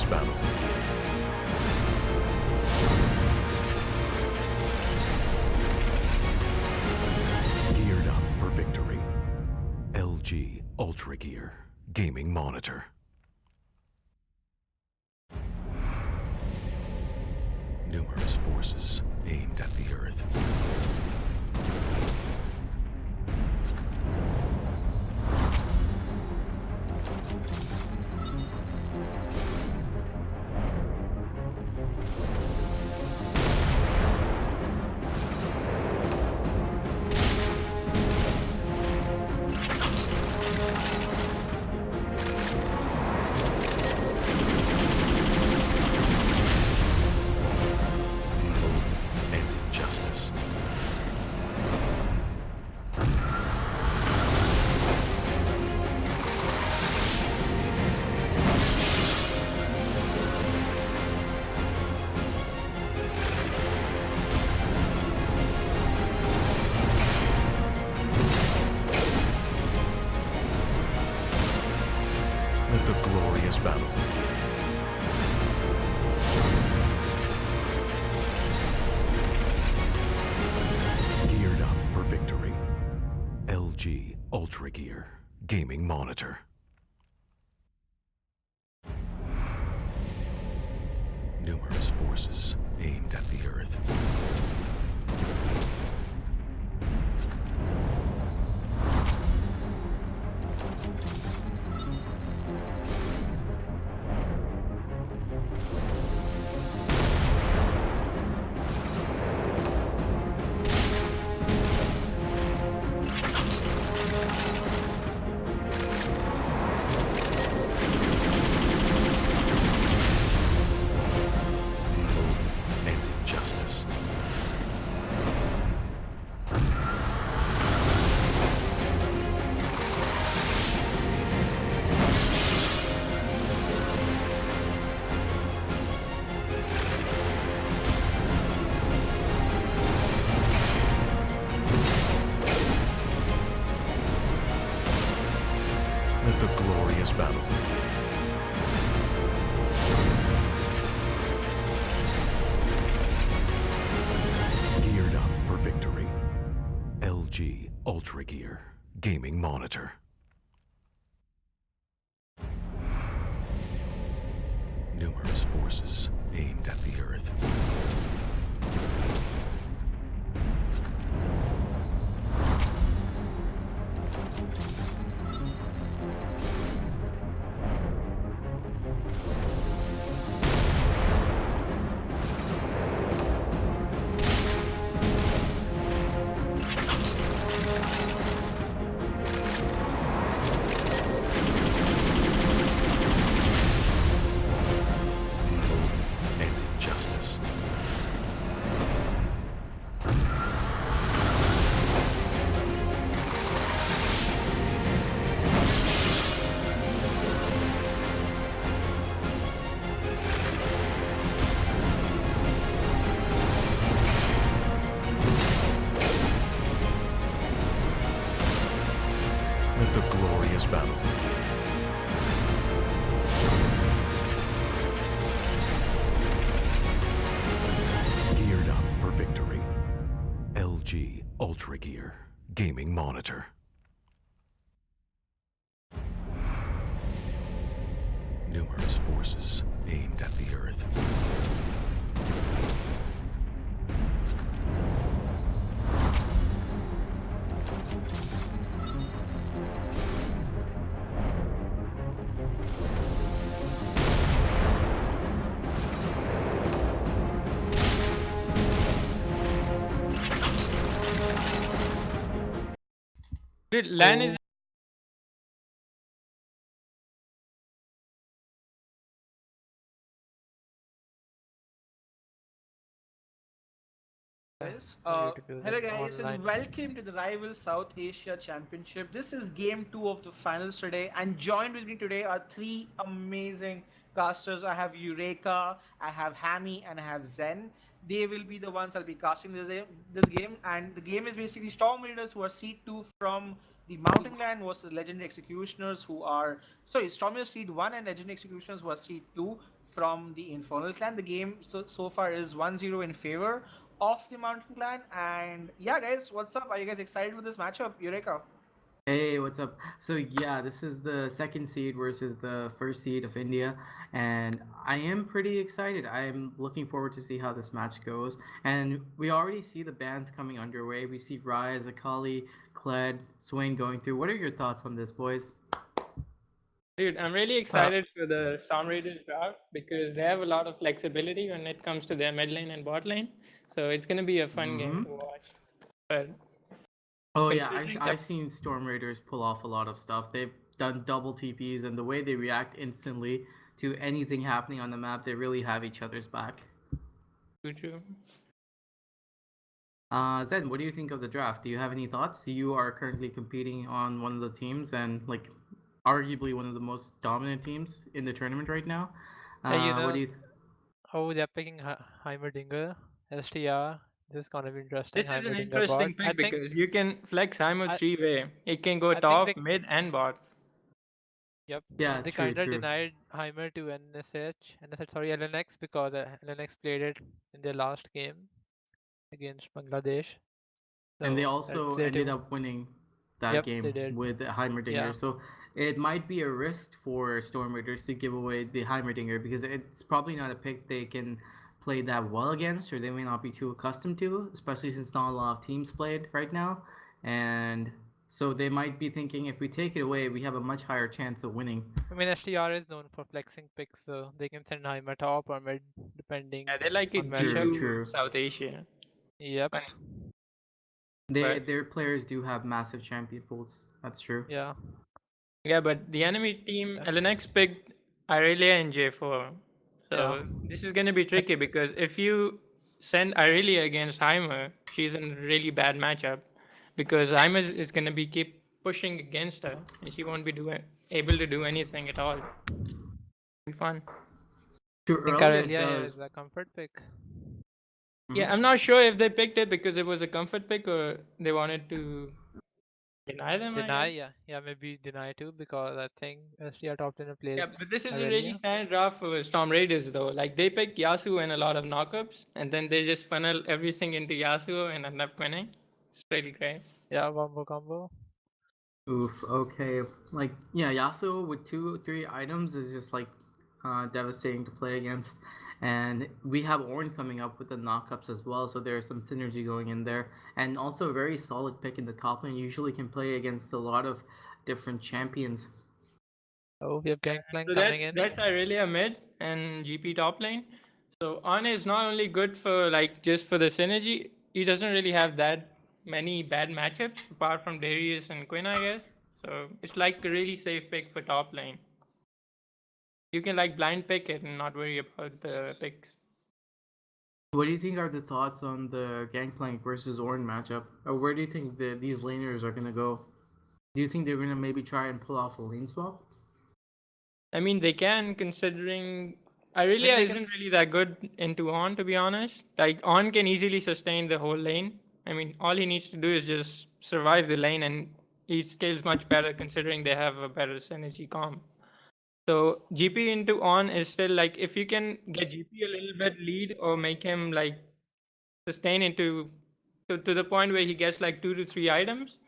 glorious battle. Geared up for victory. LG UltraGear Gaming Monitor. Numerous forces aimed at the Earth. And injustice. Let the glorious battle begin. Geared up for victory. LG UltraGear Gaming Monitor. Numerous forces aimed at the Earth. And injustice. Let the glorious battle begin. Geared up for victory. LG UltraGear Gaming Monitor. Numerous forces aimed at the Earth. And injustice. Let the glorious battle begin. Geared up for victory. LG UltraGear Gaming Monitor. Numerous forces aimed at the Earth. Dude, LAN is Guys. Hello guys and welcome to the Rival South Asia Championship. This is game 2 of the finals today, and joined with me today are three amazing casters. I have Eureka, I have Hammy, and I have Zen. They will be the ones I'll be casting this game, and the game is basically Storm Raiders, who are seed 2 from the Mountain Clan versus Legendary Executioners, who are sorry, Stormers Seed 1 and Legendary Executioners who are Seed 2 from the Infernal Clan. The game so far is 1-0 in favor of the Mountain Clan. And yeah, guys, what's up? Are you guys excited for this matchup? Eureka. Hey, what's up? So yeah, this is the second seed versus the first seed of India, and I am pretty excited. I am looking forward to see how this match goes. And we already see the bands coming underway. We see Rise, Akali, Kled, Swain going through. What are your thoughts on this, boys? Dude, I'm really excited for the Storm Raiders draft because they have a lot of flexibility when it comes to their mid lane and bot lane. So it's going to be a fun game to watch. But Oh yeah, considering I've seen Storm Raiders pull off a lot of stuff. They've done double TPs, and the way they react instantly to anything happening on the map, they really have each other's back. true. Zen, what do you think of the draft? Do you have any thoughts? You are currently competing on one of the teams and like arguably one of the most dominant teams in the tournament right now. Yeah, What do you? how they're picking Heimerdinger, STR. This is gonna be interesting. This is an Heimerdinger bot. interesting pick because you can flex Heimer I, three-way. It can go I think top, mid, and bot. Yeah, they true, kinda true. denied Heimer to sorry, LNX because LNX played it in their last game against Bangladesh. And they So also it's their ended team. up winning that Yep, they game did. with Heimerdinger. Yeah. So it might be a risk for Storm Raiders to give away the Heimerdinger because it's probably not a pick they can play that well against, or they may not be too accustomed to, especially since not a lot of teams played right now. And so they might be thinking if we take it away, we have a much higher chance of winning. I mean STR is known for flexing picks, so they can send Heimer top or mid depending Yeah, they like on it matchup. True, G2 true. South Asia. Yep. Funny. But Their players do have massive champion pools. That's true. Yeah. yeah, but the enemy team Yeah. LNX picked Irelia and J4. Yeah. So this is going to be tricky because if you send Irelia against Heimer, she's in a really bad matchup because Heimer is going to be keep pushing against her and she won't be able to do anything at all. Be fun. Too I think early, it Aurelia here does. is a comfort pick. Yeah, I'm not sure if they picked it because it was a comfort pick or they wanted to deny them, I Deny, guess. yeah, maybe deny too because I think STR top 10 plays Yeah, but this is a really Aurelia. fan draft for Storm Raiders though. Like they pick Yasuo and a lot of knockups, and then they just funnel everything into Yasuo and end up winning. It's pretty great. Yeah, combo. Oof. Okay. Like yeah, Yasuo with 3 items is just like devastating to play against, and we have Ornn coming up with the knockups as well. So there's some synergy going in there, and also a very solid pick in the top lane. Usually can play against a lot of different champions. Oh, we have Gangplank So coming in. that's Irelia mid and GP top lane. So On is not only good for like just for the synergy, he doesn't really have that many bad matchups apart from Darius and Quinn, I guess. So it's like a really safe pick for top lane. You can like blind pick it and not worry about the picks. What do you think are the thoughts on the Gangplank versus Ornn matchup? Or where do you think these laners are gonna go? Do you think they're gonna maybe try and pull off a lane swap? I mean, they can, considering I mean, Irelia they isn't really that good into On, to be honest. Like, On can easily sustain the whole lane. I mean, all he needs to do is just survive the lane, and he scales much better considering they have a better synergy comp. So, GP into On is still like, if you can get GP a little bit lead or make him like sustain into to the point where he gets like 2 to 3 items,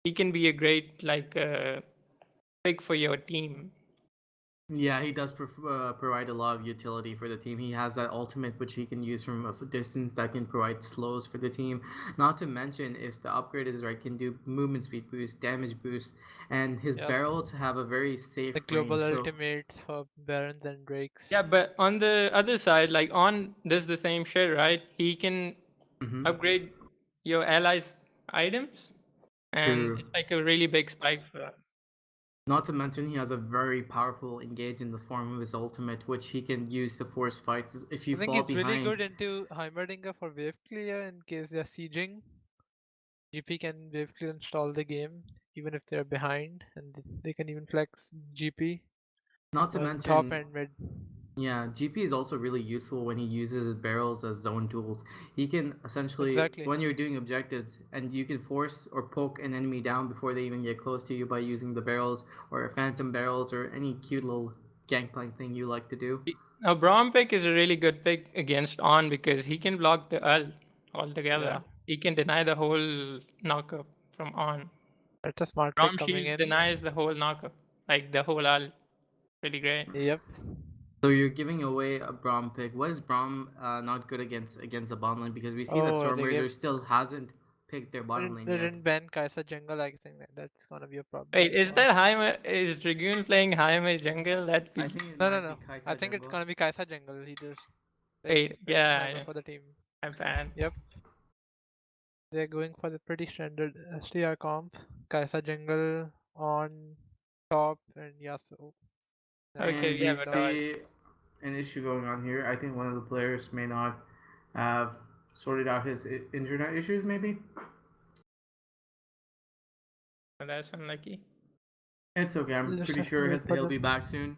he can be a great like pick for your team. Yeah, he does provide a lot of utility for the team. He has that ultimate which he can use from a distance that can provide slows for the team. Not to mention, if the upgrade is right, can do movement speed boost, damage boost, and his Yep. barrels have a very safe the global range. So ultimates for Barons and Drakes. Yeah, but on the other side, like On does the same shit, right? He can upgrade your allies' items, and true. it's like a really big spike for that. Not to mention, he has a very powerful engage in the form of his ultimate, which he can use to force fights. If I you think fall he's really behind, good into Heimerdinger for wave clear in case they're sieging. GP can wave clear and stall the game even if they're behind, and they can even flex GP not to top mention, and mid. Yeah, GP is also really useful when he uses his barrels as zone tools. He can essentially, Exactly. when you're doing objectives, and you can force or poke an enemy down before they even get close to you by using the barrels or phantom barrels or any cute little gangplank thing you like to do. Now, Braum pick is a really good pick against On because he can block the ult Yeah, altogether. He can deny the whole knockup from On. that's a smart pick Braum coming shields in. denies the whole knockup, like the whole ult. Really great. Yep. So you're giving away a Braum pick. What is Braum not good against the bottom lane? Because we see that Oh, Storm Raiders still hasn't picked their bottom lane they yet. didn't ban Kai'Sa jungle. I think that's gonna be a problem Wait, is for. that Jaime? Is Dragoon playing Jaime jungle? That I be. think it No, no, might be no. I Kaisa think it's jungle. gonna be Kai'Sa jungle. He just Wait, picking yeah, Jaime for the team. I'm fan. Yep. They're going for the pretty standard STR comp. Kai'Sa jungle on top and Yasuo. That's Okay, And pretty yeah, we but standard. see an issue going on here. I think one of the players may not have sorted out his internet issues, maybe. that's unlucky. It's okay. I'm We'll just pretty have to sure wait for he'll be them. back soon.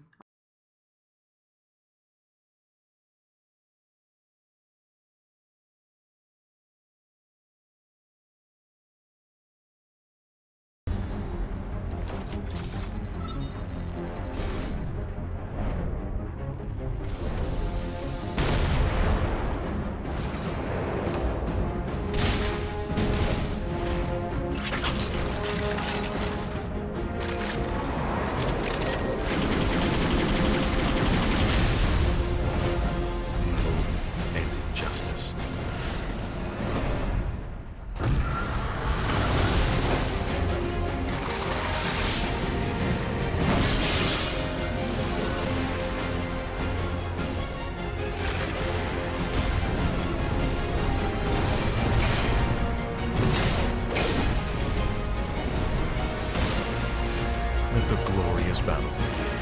And injustice. Let the glorious battle begin.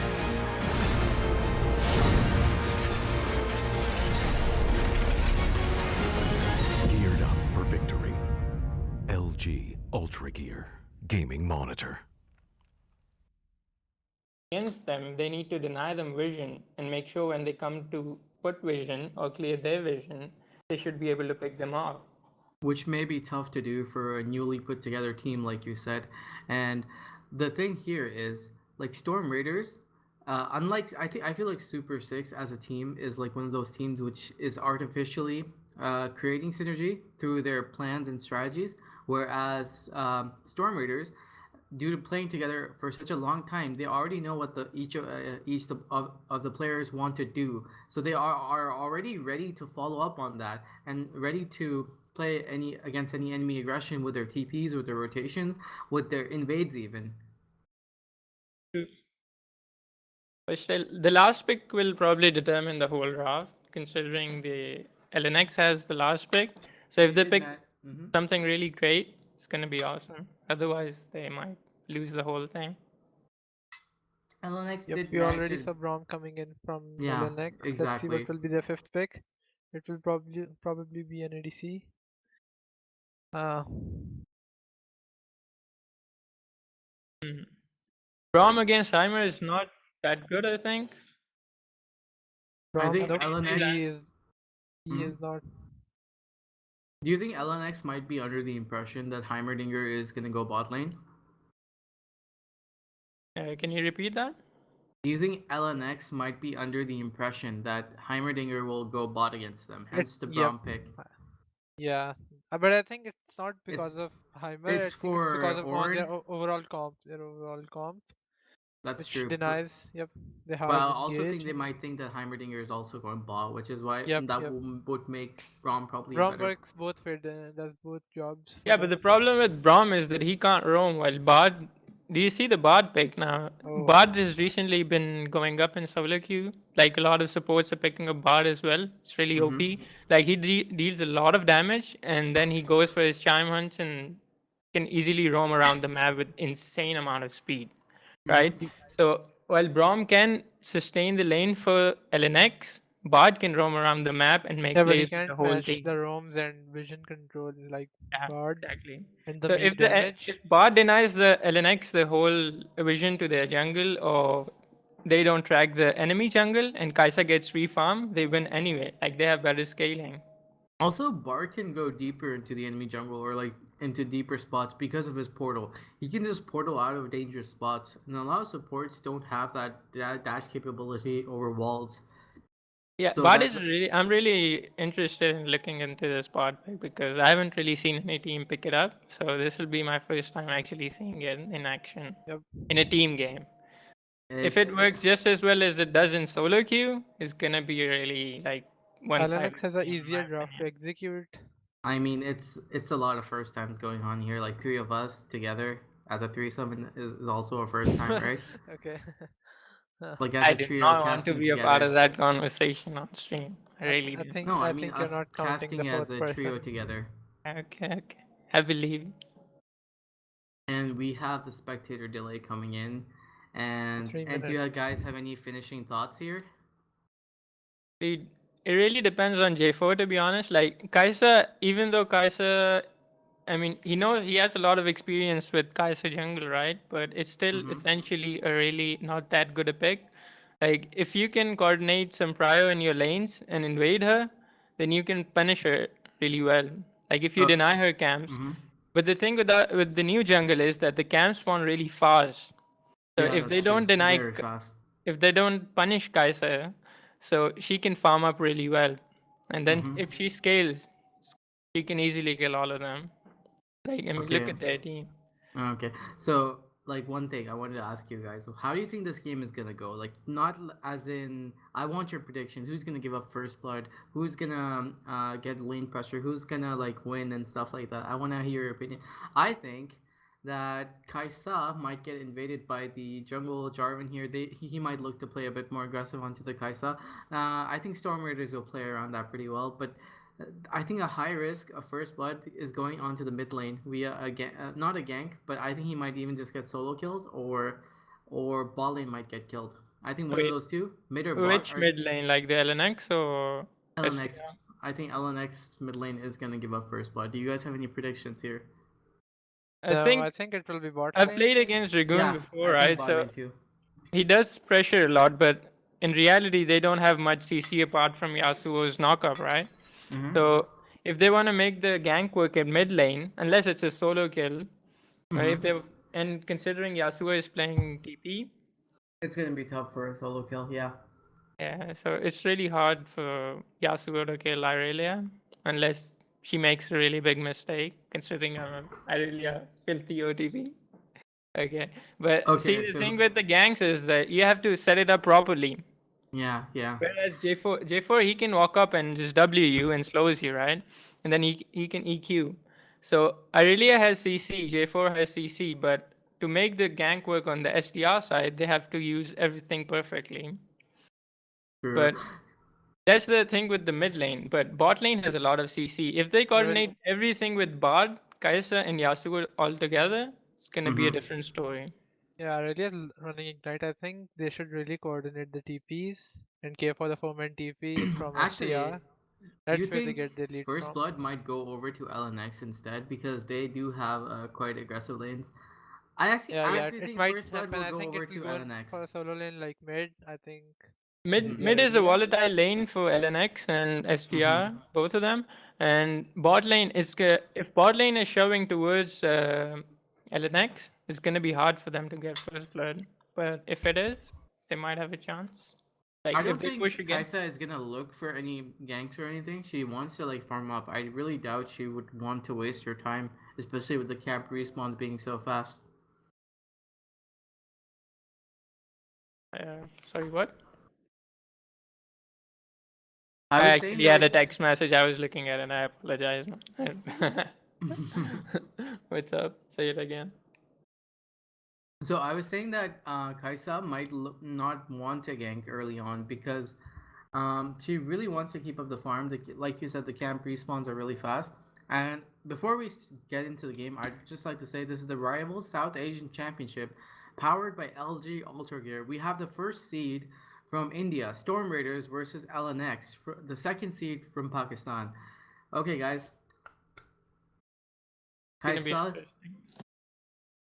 Geared up for victory. LG UltraGear Gaming Monitor. Against them, they need to deny them vision and make sure when they come to put vision or clear their vision, they should be able to pick them off. Which may be tough to do for a newly put together team, like you said. And the thing here is, like Storm Raiders, unlike I feel like Super Six as a team is like one of those teams which is artificially creating synergy through their plans and strategies, whereas Storm Raiders, due to playing together for such a long time, they already know what the each of the players want to do. So they are already ready to follow up on that and ready to play any against any enemy aggression with their TPs, with their rotations, with their invades even. But still, the last pick will probably determine the whole draft, considering the LNX has the last pick. So if they pick something really great, it's going to be awesome. Otherwise, they might lose the whole thing. LNX Yep, did we manage already to, saw Braum coming in from yeah, LNX. Let's see exactly. what will be their fifth pick. It will probably be an ADC. Uh, Braum against Heimer is not that good, I think. I Braum, think nope, he LNX. is he Mhm. is not. Do you think LNX might be under the impression that Heimerdinger is gonna go bot lane? Can you repeat that? Do you think LNX might be under the impression that Heimerdinger will go bot against them, hence the Yep. Braum pick? Yeah, but I think it's not because It's of Heimer. I it's think it's because for of on Ornn. their overall comp, That's which true. denies. Yep, the But I hard also think engage. they might think that Heimerdinger is also going bot, which is why Yep, that yep. would make Braum probably a Braum better. works both fit, does both jobs for Yeah, but them. the problem with Braum is that he can't roam while Bard. Do you see the Bard pick now? Oh, Bard has recently been going up in solo queue. Like a lot of supports are picking up Bard as well. It's really OP. Like he deals a lot of damage, and then he goes for his chime hunts and can easily roam around the map with insane amount of speed, right? So while Braum can sustain the lane for LNX, Bard can roam around the map and make yeah, but he plays with the can't whole match team. the roams and vision control like Yeah, Bard exactly. and the So meat damage. if Bard denies the LNX the whole vision to their jungle or they don't track the enemy jungle and Kaisa gets free farm, they win anyway. Like they have better scaling. Also, Bard can go deeper into the enemy jungle or like into deeper spots because of his portal. He can just portal out of dangerous spots, and a lot of supports don't have that dash capability over walls. Yeah, So Bard that is really. I'm really interested in looking into this bot pick because I haven't really seen any team pick it up. So this will be my first time actually seeing it in action Yep. in a team game. If it's it works just as well as it does in solo queue, it's gonna be really like one-sided LNX has an game in my easier draft to opinion. execute. I mean it's a lot of first times going on here. Like three of us together as a threesome is also a first time, right? Okay. Like as I a do trio not want to casting be a part of together. that conversation on stream. I I, really I do. think No, I I mean think you're us not counting the casting as fourth a trio person. together. Okay, okay. I believe. And we have the spectator delay coming in. And 3 minutes. do you guys have any finishing thoughts here? It really depends on J4 to be honest. Like Kaisa, even though Kaisa, I mean, he has a lot of experience with Kaisa jungle, right? But it's still Mm-hmm. essentially a really not that good a pick. Like if you can coordinate some prio in your lanes and invade her, then you can punish her really well. Like if you deny her camps. Mm-hmm. But the thing with the new jungle is that the camps spawn really fast. So Yeah, that's true. Very fast. if they don't punish Kaiser, so she can farm up really well, and then Mm-hmm. if she scales, she can easily kill all of them. Like I mean, look Okay. at their team. Okay. So, like one thing I wanted to ask you guys, how do you think this game is gonna go? Like, not as in, I want your predictions. Who's gonna give up first blood? Who's gonna get lane pressure? Who's gonna like win and stuff like that? I want to hear your opinion. I think that Kaisa might get invaded by the jungle Jarvan here. He might look to play a bit more aggressive onto the Kaisa. I think Storm Raiders will play around that pretty well, but I think a high risk of first blood is going onto the mid lane via not a gank, but I think he might even just get solo killed or bot lane might get killed. I think one of Wait, those two, mid or bot, which are mid lane, like the LNX or LNX. STR? I think LNX mid lane is gonna give up first blood. Do you guys have any predictions here? I No, think I think it will be bot I've lane. played against Dragoon Yeah, before, I think right? bot So lane too. he does pressure a lot, but in reality, they don't have much CC apart from Yasuo's knockup, right? Mm-hmm. So if they want to make the gank work at mid lane, unless it's a solo kill, right? If Mm-hmm. they and considering Yasuo is playing TP, It's gonna be tough for a solo kill. Yeah. yeah, so it's really hard for Yasuo to kill Irelia unless she makes a really big mistake. Considering I'm really a filthy OTP. Okay, but see Okay. the So thing with the ganks is that you have to set it up properly. yeah, yeah. Whereas J4 he can walk up and just W you and slows you, right? And then he can EQ. So Irelia has CC, J4 has CC, but to make the gank work on the STR side, they have to use everything perfectly. True. But that's the thing with the mid lane. But bot lane has a lot of CC. If they Re- coordinate everything with Bard, Kai'Sa, and Yasuo all together, it's gonna be a Mm-hmm. different story. yeah, really running Ignite. I think they should really coordinate the TPs and care for the 4-man TP from Actually, STR. do you That's where they think get the lead First from. Blood might go over to LNX instead because they do have quite aggressive lanes? Yeah, I yeah, actually it think might First Blood happen. will I go think it over will to go in LNX. for a solo lane like mid. I think Mid maybe mid is a Irelia. volatile lane for LNX and Mm-hmm. STR, both of them. And bot lane if bot lane is shoving towards LNX, it's gonna be hard for them to get first blood. But if it is, they might have a chance. I Like if don't they push think again. Kaisa is gonna look for any ganks or anything. She wants to like farm up. I really doubt she would want to waste her time, especially with the camp respawns being so fast. Sorry, what? I I was saying actually had that. a text message I was looking at, and I apologize. What's up? Say it again. So I was saying that Kaisa might not want to gank early on because she really wants to keep up the farm. Like you said, the camp respawns are really fast. And before we get into the game, I'd just like to say this is the Rivals South Asian Championship powered by LG UltraGear. We have the first seed from India, Storm Raiders versus LNX, the second seed from Pakistan. Okay, guys. It's gonna be Kaisa, interesting.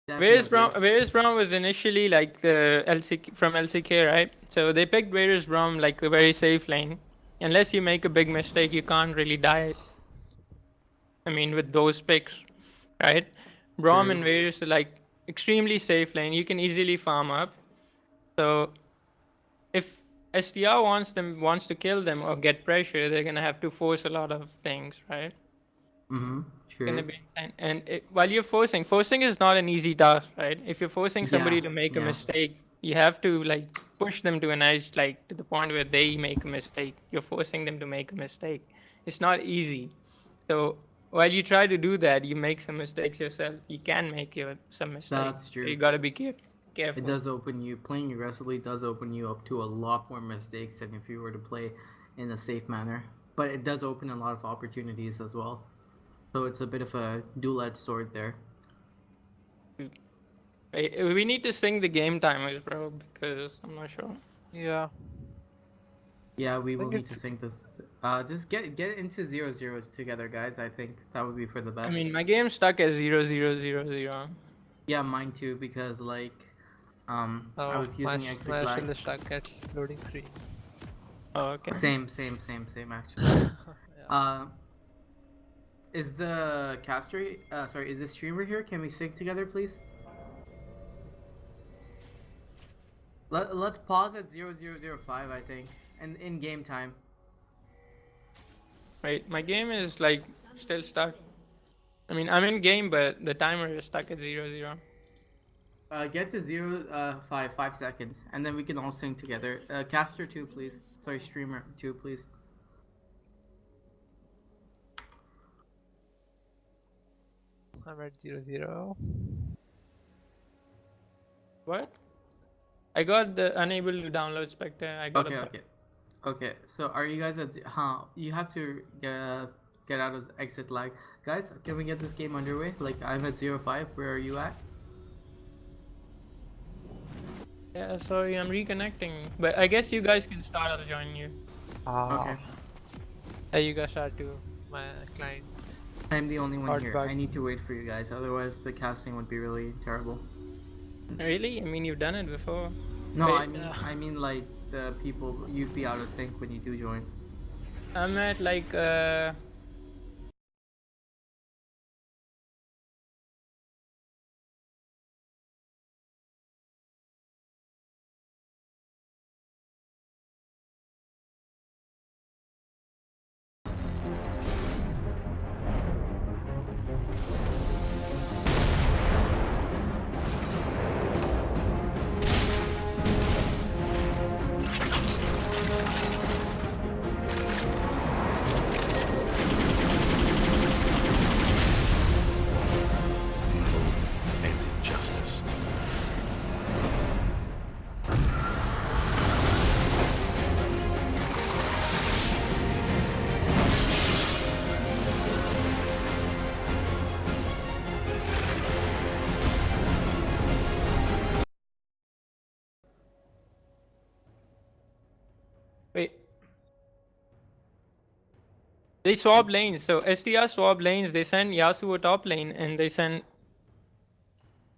Definitely. Varus Braum was initially like the LC from LCK, right? So they picked Varus Braum like a very safe lane. Unless you make a big mistake, you can't really die. I mean, with those picks, right? Braum and True. Varus are like extremely safe lane. You can easily farm up. So if STR wants to kill them or get pressure, they're gonna have to force a lot of things, right? Mm-hmm. Gonna True. be insane. And while you're forcing is not an easy task, right? If you're forcing Yeah. somebody to make a Yeah. mistake, you have to like push them to an edge, like to the point where they make a mistake. You're forcing them to make a mistake. It's not easy. So while you try to do that, you make some mistakes yourself. You can make some mistakes. That's So you true. gotta be It careful. does open you, playing aggressively does open you up to a lot more mistakes than if you were to play in a safe manner. But it does open a lot of opportunities as well. So it's a bit of a dual-edged sword there. We need to sync the game timers, bro, because I'm not sure. Yeah, Yeah, we I will think need to it's sync this. Just get into 0-0 together, guys. I think that would be for the I best. mean, my game's stuck at 0-0-0-0. Yeah, mine too, because like I oh was using exit my lag. still is stuck at loading screen. Oh, okay. Same actually. Yeah. Uh, is the caster sorry, is the streamer here? Can we sync together, please? Let's pause at 0005, I think, and in game time. Wait, my game is like still stuck. I mean, I'm in game, but the timer is stuck at 0-0. Get to 5 seconds, and then we can all sync together. Caster 2, please. Sorry, streamer 2, please. I'm at 0-0. What? I got the unable to download Spectre. I got Okay. So are you guys at? You have to get out of exit lag, guys. Can we get this game underway? Like I'm at 05. Where are you at? Yeah, sorry, I'm reconnecting. But I guess you guys can start. I'll join you. Okay. Hey, you guys are to my client. I'm the only one Hard here. bug. I need to wait for you guys. Otherwise, the casting would be really terrible. Really? I mean, you've done it before. No, Wait. I mean like the people. You'd be out of sync when you do join. I'm at like and injustice. wait. They swap lanes. So STR swap lanes. They send Yasuo top lane and they send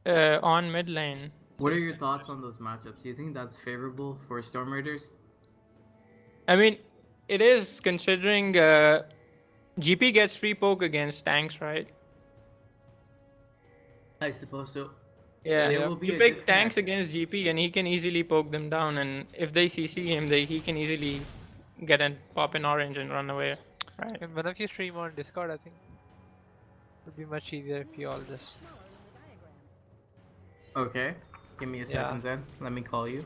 on mid lane. What So are your thoughts on those matchups? Do you think that's favorable for Storm Raiders? I mean, it is considering GP gets free poke against tanks, right? I suppose so. Yeah. There will be You a pick disconnect. tanks against GP and he can easily poke them down, and if they CC him, he can easily get and pop an orange and run away. Right. And one of you stream on Discord, I think. It would be much easier if you all just. Okay. Give me a Yeah. second then. Let me call you.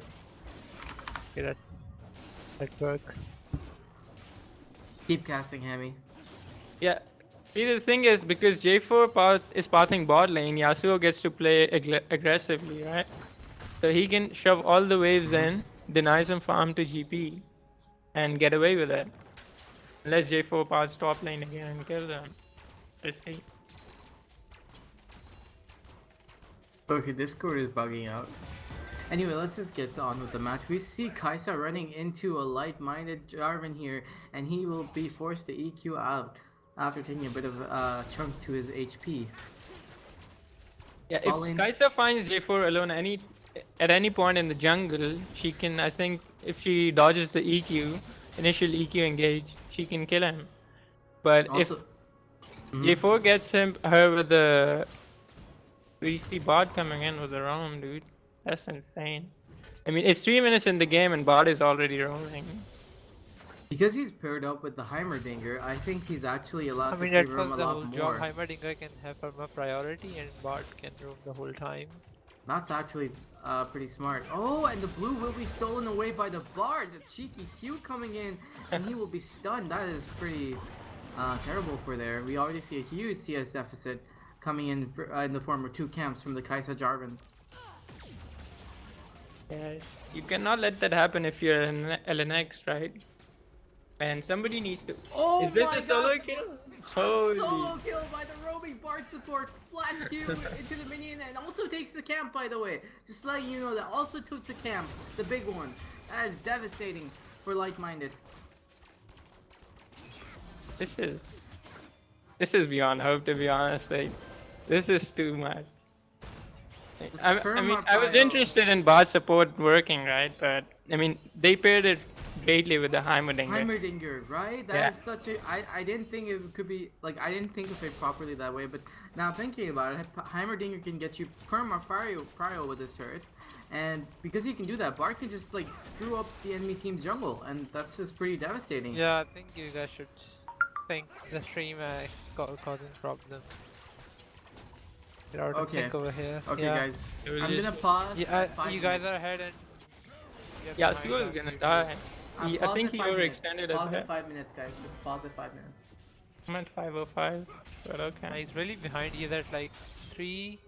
Get at network. Keep casting, Hammy. Yeah. See, the thing is, because J4 is pathing bot lane, Yasuo gets to play aggressively, right? So he can shove all the waves in, deny some farm to GP, and get away with it. Unless J4 paths top lane again and kill them. Let's see. Okay, Discord is bugging out. Anyway, let's just get on with the match. We see Kaisa running into a light-minded Jarvan here, and he will be forced to EQ out after taking a bit of a chunk to his HP. Yeah, Bot if lane. Kai'Sa finds J4 alone at any point in the jungle, she can, I think, if she dodges the EQ, initial EQ engage, she can kill him. But Also, if J4 gets her with the... We see bot coming in with the roam, dude. That's insane. I mean, it's 3 minutes in the game and bot is already roaming. because he's paired up with the Heimerdinger, I think he's actually I allowed mean, to that's favor him a the lot whole more. job. Heimerdinger can have a priority and bot can roam the whole time. That's actually pretty smart. Oh, and the blue will be stolen away by the Bard. The cheeky Q coming in, and he will be stunned. That is pretty terrible for there. We already see a huge CS deficit coming in the form of 2 camps from the Kai'Sa Jarvan. Yeah, you cannot let that happen if you're an LNX, right? And somebody needs to... Oh Is this my a solo God. kill? A Holy... solo kill by the roaming Bard support. Flash Q into the minion and also takes the camp, by the way. Just letting you know that also took the camp, the big one. That is devastating for Like-Minded. This is beyond hope, to be honest. Like, this is too much. I mean, I was interested in bot support working, right? But I mean, they paired it greatly with the Heimerdinger. Heimerdinger, right? That is such a... I didn't think it could be... Like, I didn't think of it properly that way, but now thinking about it, Heimerdinger can get you perma cryo with his turrets, and because he can do that, Bart can just, like, screw up the enemy team's jungle, and that's just pretty devastating. Yeah, I think you guys should think the stream is causing problems. Get out of sync over here. Okay, yeah. guys. I'm gonna pause. Yeah, at 5 you guys minutes. are ahead and... Yeah, Sugo is gonna die. I Pause think at he 5 minutes. overextended it. Pause at 5 minutes, guys. Just pause at 5 minutes. I'm at 5:05, but okay. He's really behind. He's at like 3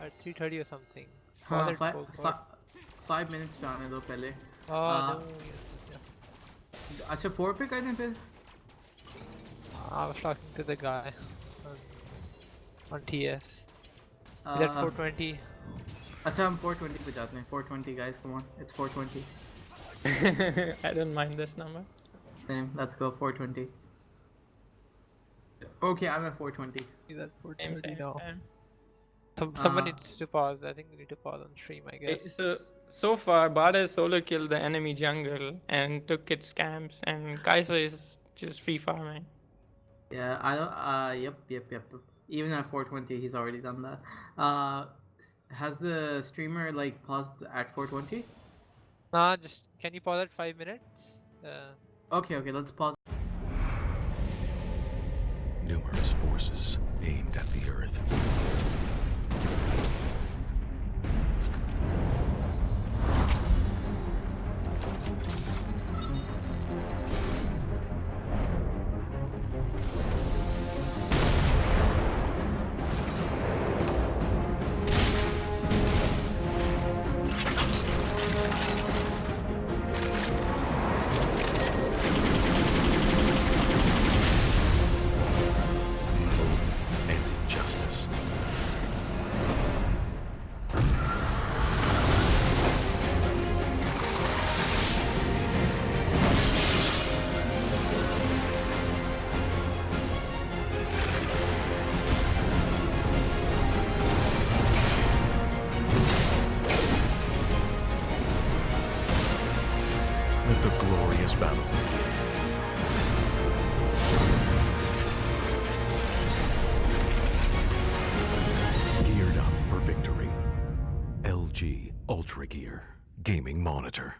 or 3:30 or something. हाँ, Pause at 4. 5 minutes पे आने दो पहले. Oh, no. Yeah. अच्छा 4 पे करने फिर? I was talking to the guy on TS. He's at 420. अच्छा हम 420 पे जाते हैं. 420 guys, come on. It's 420. I don't mind this number. Same. Let's go 420. Okay, I'm at 420. He's at Same, 420 same, now. same. Someone needs to pause. I think we need to pause on stream, I guess. So far, Bada has solo killed the enemy jungle and took its camps, and Kai'Sa is just free farming. Yeah, I don't. Yep. Even at 420, he's already done that. Has the streamer like paused at 420? Nah, just can you pause at 5 minutes? Okay, let's pause. Numerous forces aimed at the Earth. And injustice. Let the glorious battle begin. Geared up for victory. LG UltraGear Gaming Monitor.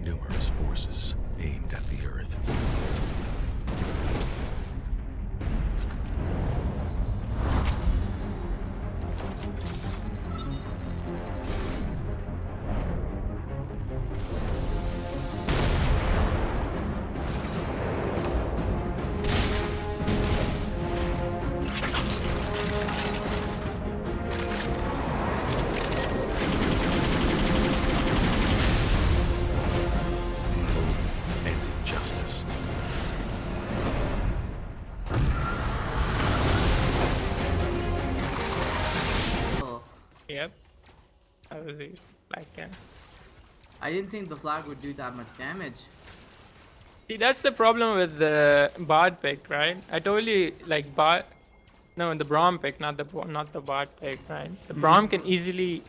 Numerous forces aimed at the Earth. And injustice. Oh, Yep. That was it. Like, I didn't think the flag would do that much damage. See, that's the problem with the Bard pick, right? I told you, like Bard, no, the Braum pick, not the Bard pick, right? The Braum can easily,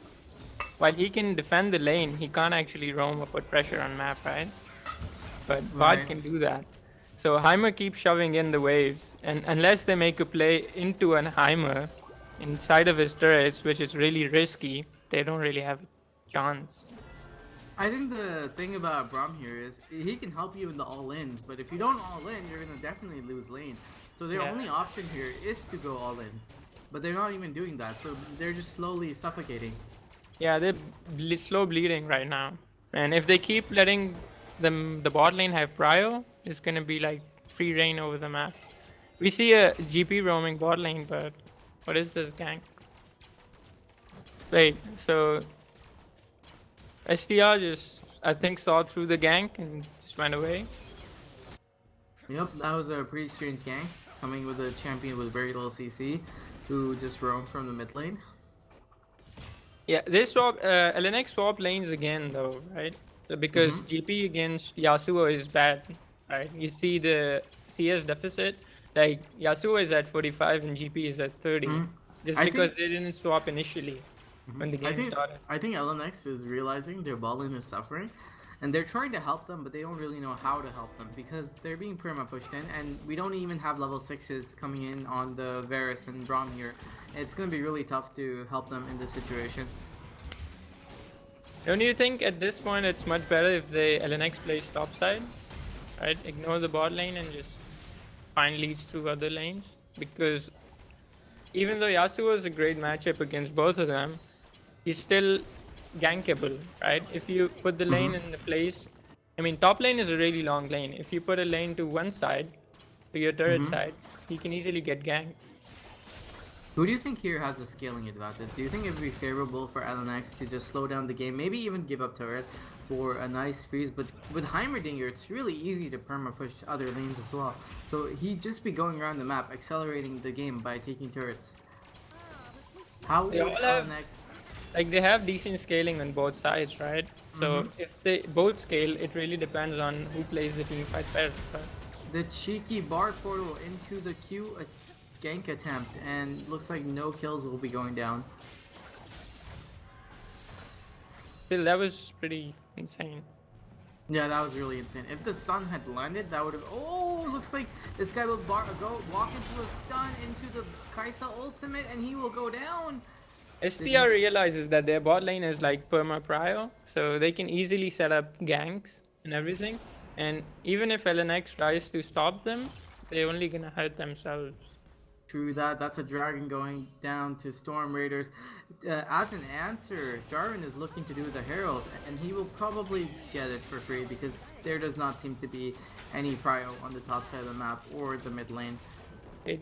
while he can defend the lane, he can't actually roam or put pressure on map, right? But Bard Right. can do that. So Heimer keeps shoving in the waves, and unless they make a play into an Heimer inside of his turrets, which is really risky, they don't really have a chance. I think the thing about Braum here is he can help you in the all-ins, but if you don't all-in, you're gonna definitely lose lane. So their Yeah. only option here is to go all-in, but they're not even doing that. So they're just slowly suffocating. Yeah, they're slow bleeding right now. And if they keep letting the bot lane have prio, it's gonna be like free reign over the map. We see a GP roaming bot lane, but what is this gank? Wait, so STR just, I think, saw through the gank and just went away. Yep, that was a pretty strange gang coming with a champion with very little CC, who just roamed from the mid lane. Yeah, they swap, LNX swap lanes again though, right? So because GP against Yasuo is bad, right? You see the CS deficit, like Yasuo is at 45 and GP is at 30. Just I because think- they didn't swap initially when the I game think started. I think LNX is realizing their ball lane is suffering, and they're trying to help them, but they don't really know how to help them because they're being perma pushed in, and we don't even have level 6s coming in on the Varus and Braum here. It's gonna be really tough to help them in this situation. Don't you think at this point it's much better if the LNX plays topside, right? Ignore the bot lane and just find leads through other lanes? Because even though Yasuo is a great matchup against both of them, he's still gankable, right? If you put the lane in the place, I mean, top lane is a really long lane. If you put a lane to one side, to your turret side, he can easily get ganked. Who do you think here has a scaling advantage? Do you think it would be favorable for LNX to just slow down the game, maybe even give up turret for a nice freeze? But with Heimerdinger, it's really easy to perma push other lanes as well. So he'd just be going around the map, accelerating the game by taking turrets. How would They all have- LNX? Like they have decent scaling on both sides, right? So if they both scale, it really depends on who plays the team fight better. Right? The cheeky bar portal into the Q gank attempt, and looks like no kills will be going down. Still, that was pretty insane. Yeah, that was really insane. If the stun had landed, that would have. Oh, looks like this guy will go walk into a stun into the Kaisa ultimate, and he will go down. STR realizes that their bot lane is like perma prio, so they can easily set up ganks and everything. And even if LNX tries to stop them, they're only gonna hurt themselves. True that. That's a dragon going down to Storm Raiders. As an answer, Jarvan is looking to do the Herald, and he will probably get it for free because there does not seem to be any prio on the top side of the map or the mid lane.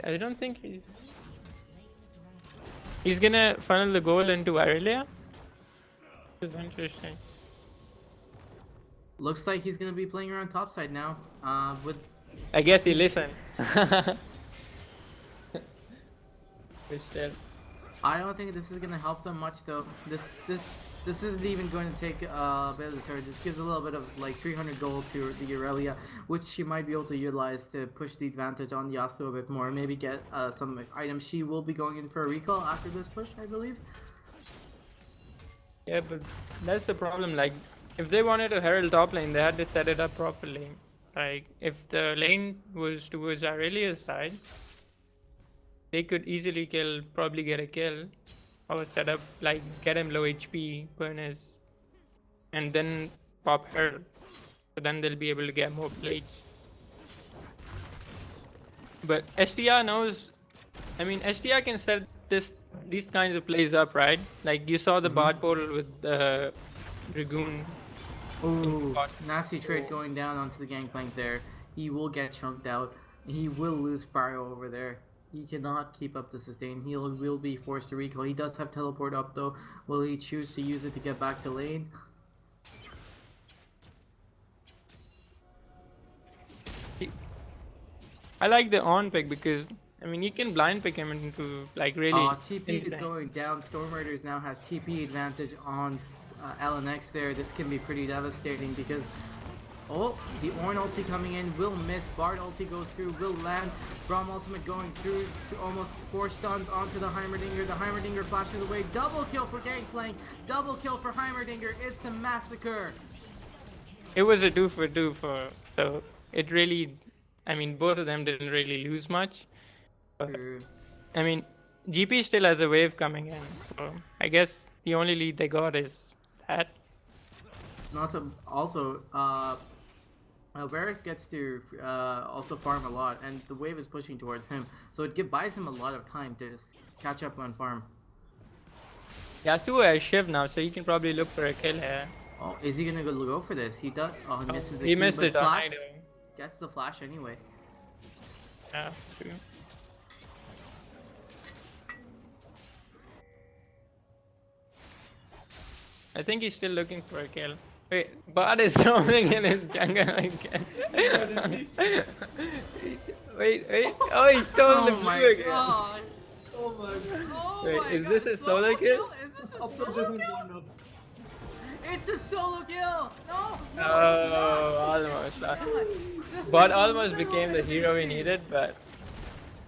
I don't think he's gonna funnel the goal into Aurelia. This is interesting. Looks like he's gonna be playing around top side now. With I guess he listened. But still. I don't think this is gonna help them much though. This isn't even going to take a bit of the turret. This gives a little bit of like 300 gold to the Aurelia, which she might be able to utilize to push the advantage on Yasuo a bit more. Maybe get some items. She will be going in for a recall after this push, I believe. Yeah, but that's the problem. Like, if they wanted to herald top lane, they had to set it up properly. Like, if the lane was towards Aurelia's side, they could easily probably get a kill, or set up, like, get him low HP, burn his, and then pop herald. So then they'll be able to get more plates. But STR knows, I mean, STR can set these kinds of plays up, right? Like, you saw the bot portal with the Dragoon. Ooh, nasty trade going down onto the gangplank there. He will get chunked out. He will lose Prio over there. He cannot keep up the sustain. He will be forced to recall. He does have teleport up though. Will he choose to use it to get back to lane? I like the on pick because, I mean, you can blind pick him into, like, really. TP is insane. going down. Storm Raiders now has TP advantage on LNX there. This can be pretty devastating because Oh, the Ornn ulti coming in, will miss. Bard ulti goes through, will land. Braum ultimate going through to almost 4 stuns onto the Heimerdinger. The Heimerdinger flashes away. Double kill for Gangplank. Double kill for Heimerdinger. It's a massacre. It was a 2 for 2 so it really, I mean, both of them didn't really lose much. But, True. I mean, GP still has a wave coming in, so I guess the only lead they got is that. Not to, also, Varus gets to also farm a lot, and the wave is pushing towards him, so it buys him a lot of time to just catch up on farm. Yasuo has Shiv now, so he can probably look for a kill here. Oh, is he gonna go for this? He does. Oh, he misses the He Q, missed but it on flash Ido. gets the flash anyway. Yeah, true. I think he's still looking for a kill. Wait, Bard is roaming in his jungle again. Wait. Oh, he stole the blue again. God. Oh my god. Oh Wait, my is god. this a solo kill? Is this a Up to solo this kill? one up. It's a solo kill. No. Oh, almost. Bard almost became the hero we needed, but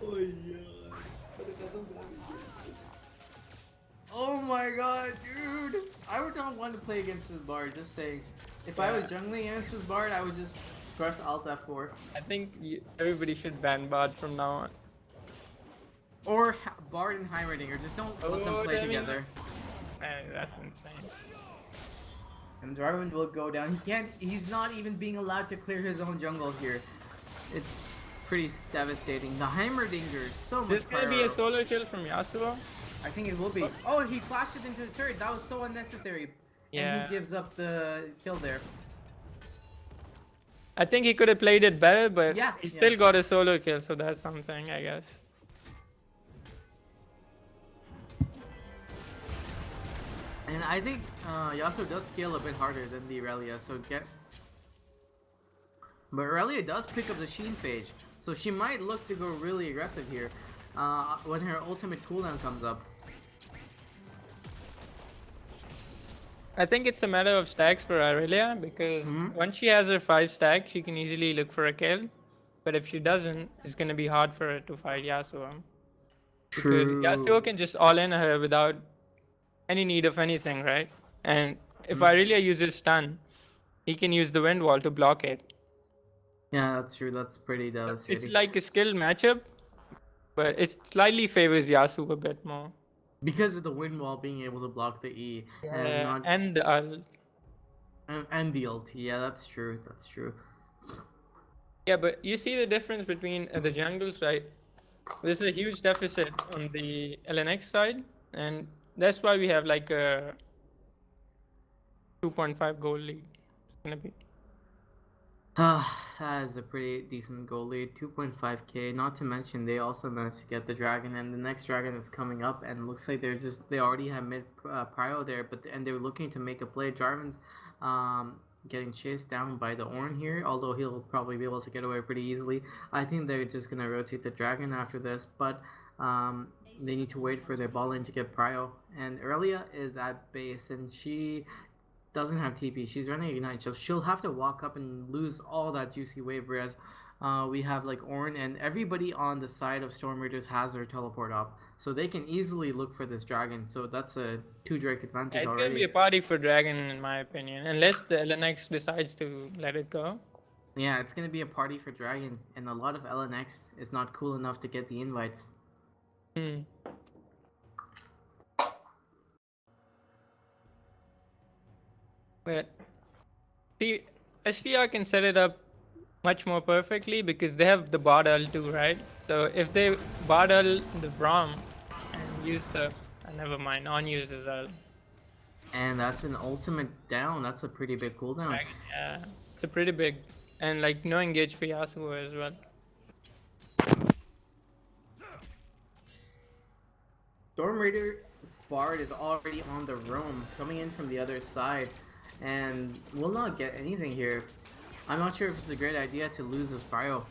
Oh yeah. But it doesn't work. Oh my god, dude. I would not want to play against this Bard, just saying. If I was jungling against this Bard, I would just press Alt F4. I think everybody should ban Bard from now on. Or Bard and Heimerdinger, just don't let them play damn it. together. That's insane. And Jarvan will go down. He's not even being allowed to clear his own jungle here. It's pretty devastating. The Heimerdinger, so much This gonna be power. a solo kill from Yasuo? I think it will be. Oh, he flashed it into the turret. That was so unnecessary. Yeah. And he gives up the kill there. I think he could have played it better, but Yeah, he yeah. still got a solo kill, so that's something, I guess. And I think Yasuo does scale a bit harder than the Irelia, so But Irelia does pick up the Sheen Phage, so she might look to go really aggressive here when her ultimate cooldown comes up. I think it's a matter of stacks for Aurelia, because once she has her 5 stack, she can easily look for a kill. But if she doesn't, it's gonna be hard for her to fight Yasuo. Because Yasuo can just all-in her without any need of anything, right? And if Aurelia uses stun, he can use the wind wall to block it. Yeah, that's true. That's pretty devastating. It's like a skill matchup, but it slightly favors Yasuo a bit more. Because of the wind wall being able to block the E And the and the ulti. Yeah, that's true. That's true. yeah, but you see the difference between the jungles, right? There's a huge deficit on the LNX side, and that's why we have like a 2.5 goal lead. It's gonna be. That is a pretty decent goal lead, 2.5k. Not to mention they also managed to get the dragon, and the next dragon is coming up, and it looks like they already have mid prio there, and they're looking to make a play. Jarvan's getting chased down by the Ornn here, although he'll probably be able to get away pretty easily. I think they're just gonna rotate the dragon after this, but they need to wait for their ball lane to get prio. And Aurelia is at base, and she doesn't have TP. She's running Ignite, so she'll have to walk up and lose all that juicy wave, whereas we have like Ornn and everybody on the side of Storm Raiders has their teleport up, so they can easily look for this dragon. So that's a 2 Drake advantage Yeah, it's already. gonna be a party for Dragon, in my opinion, unless the LNX decides to let it go. Yeah, it's gonna be a party for dragon, and a lot of LNX is not cool enough to get the invites. But see, STR can set it up much more perfectly because they have the bot ult too, right? So if they bot ult the Braum and use the never mind, on uses ult. And that's an ultimate down. That's a pretty big cooldown. Yeah, it's a pretty big, and like no engage for Yasuo as well. Storm Raider Bard is already on the roam, coming in from the other side, and will not get anything here. I'm not sure if it's a great idea to lose this prio.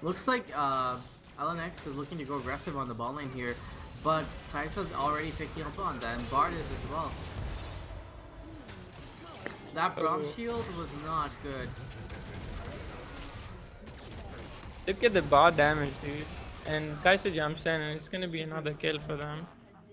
Looks like LNX is looking to go aggressive on the ball lane here, but Kai'Sa's already picking up on that, and Bard is as well. That Braum shield was not good. Look at the bar damage, dude. And Kai'Sa jumps in, and it's gonna be another kill for them.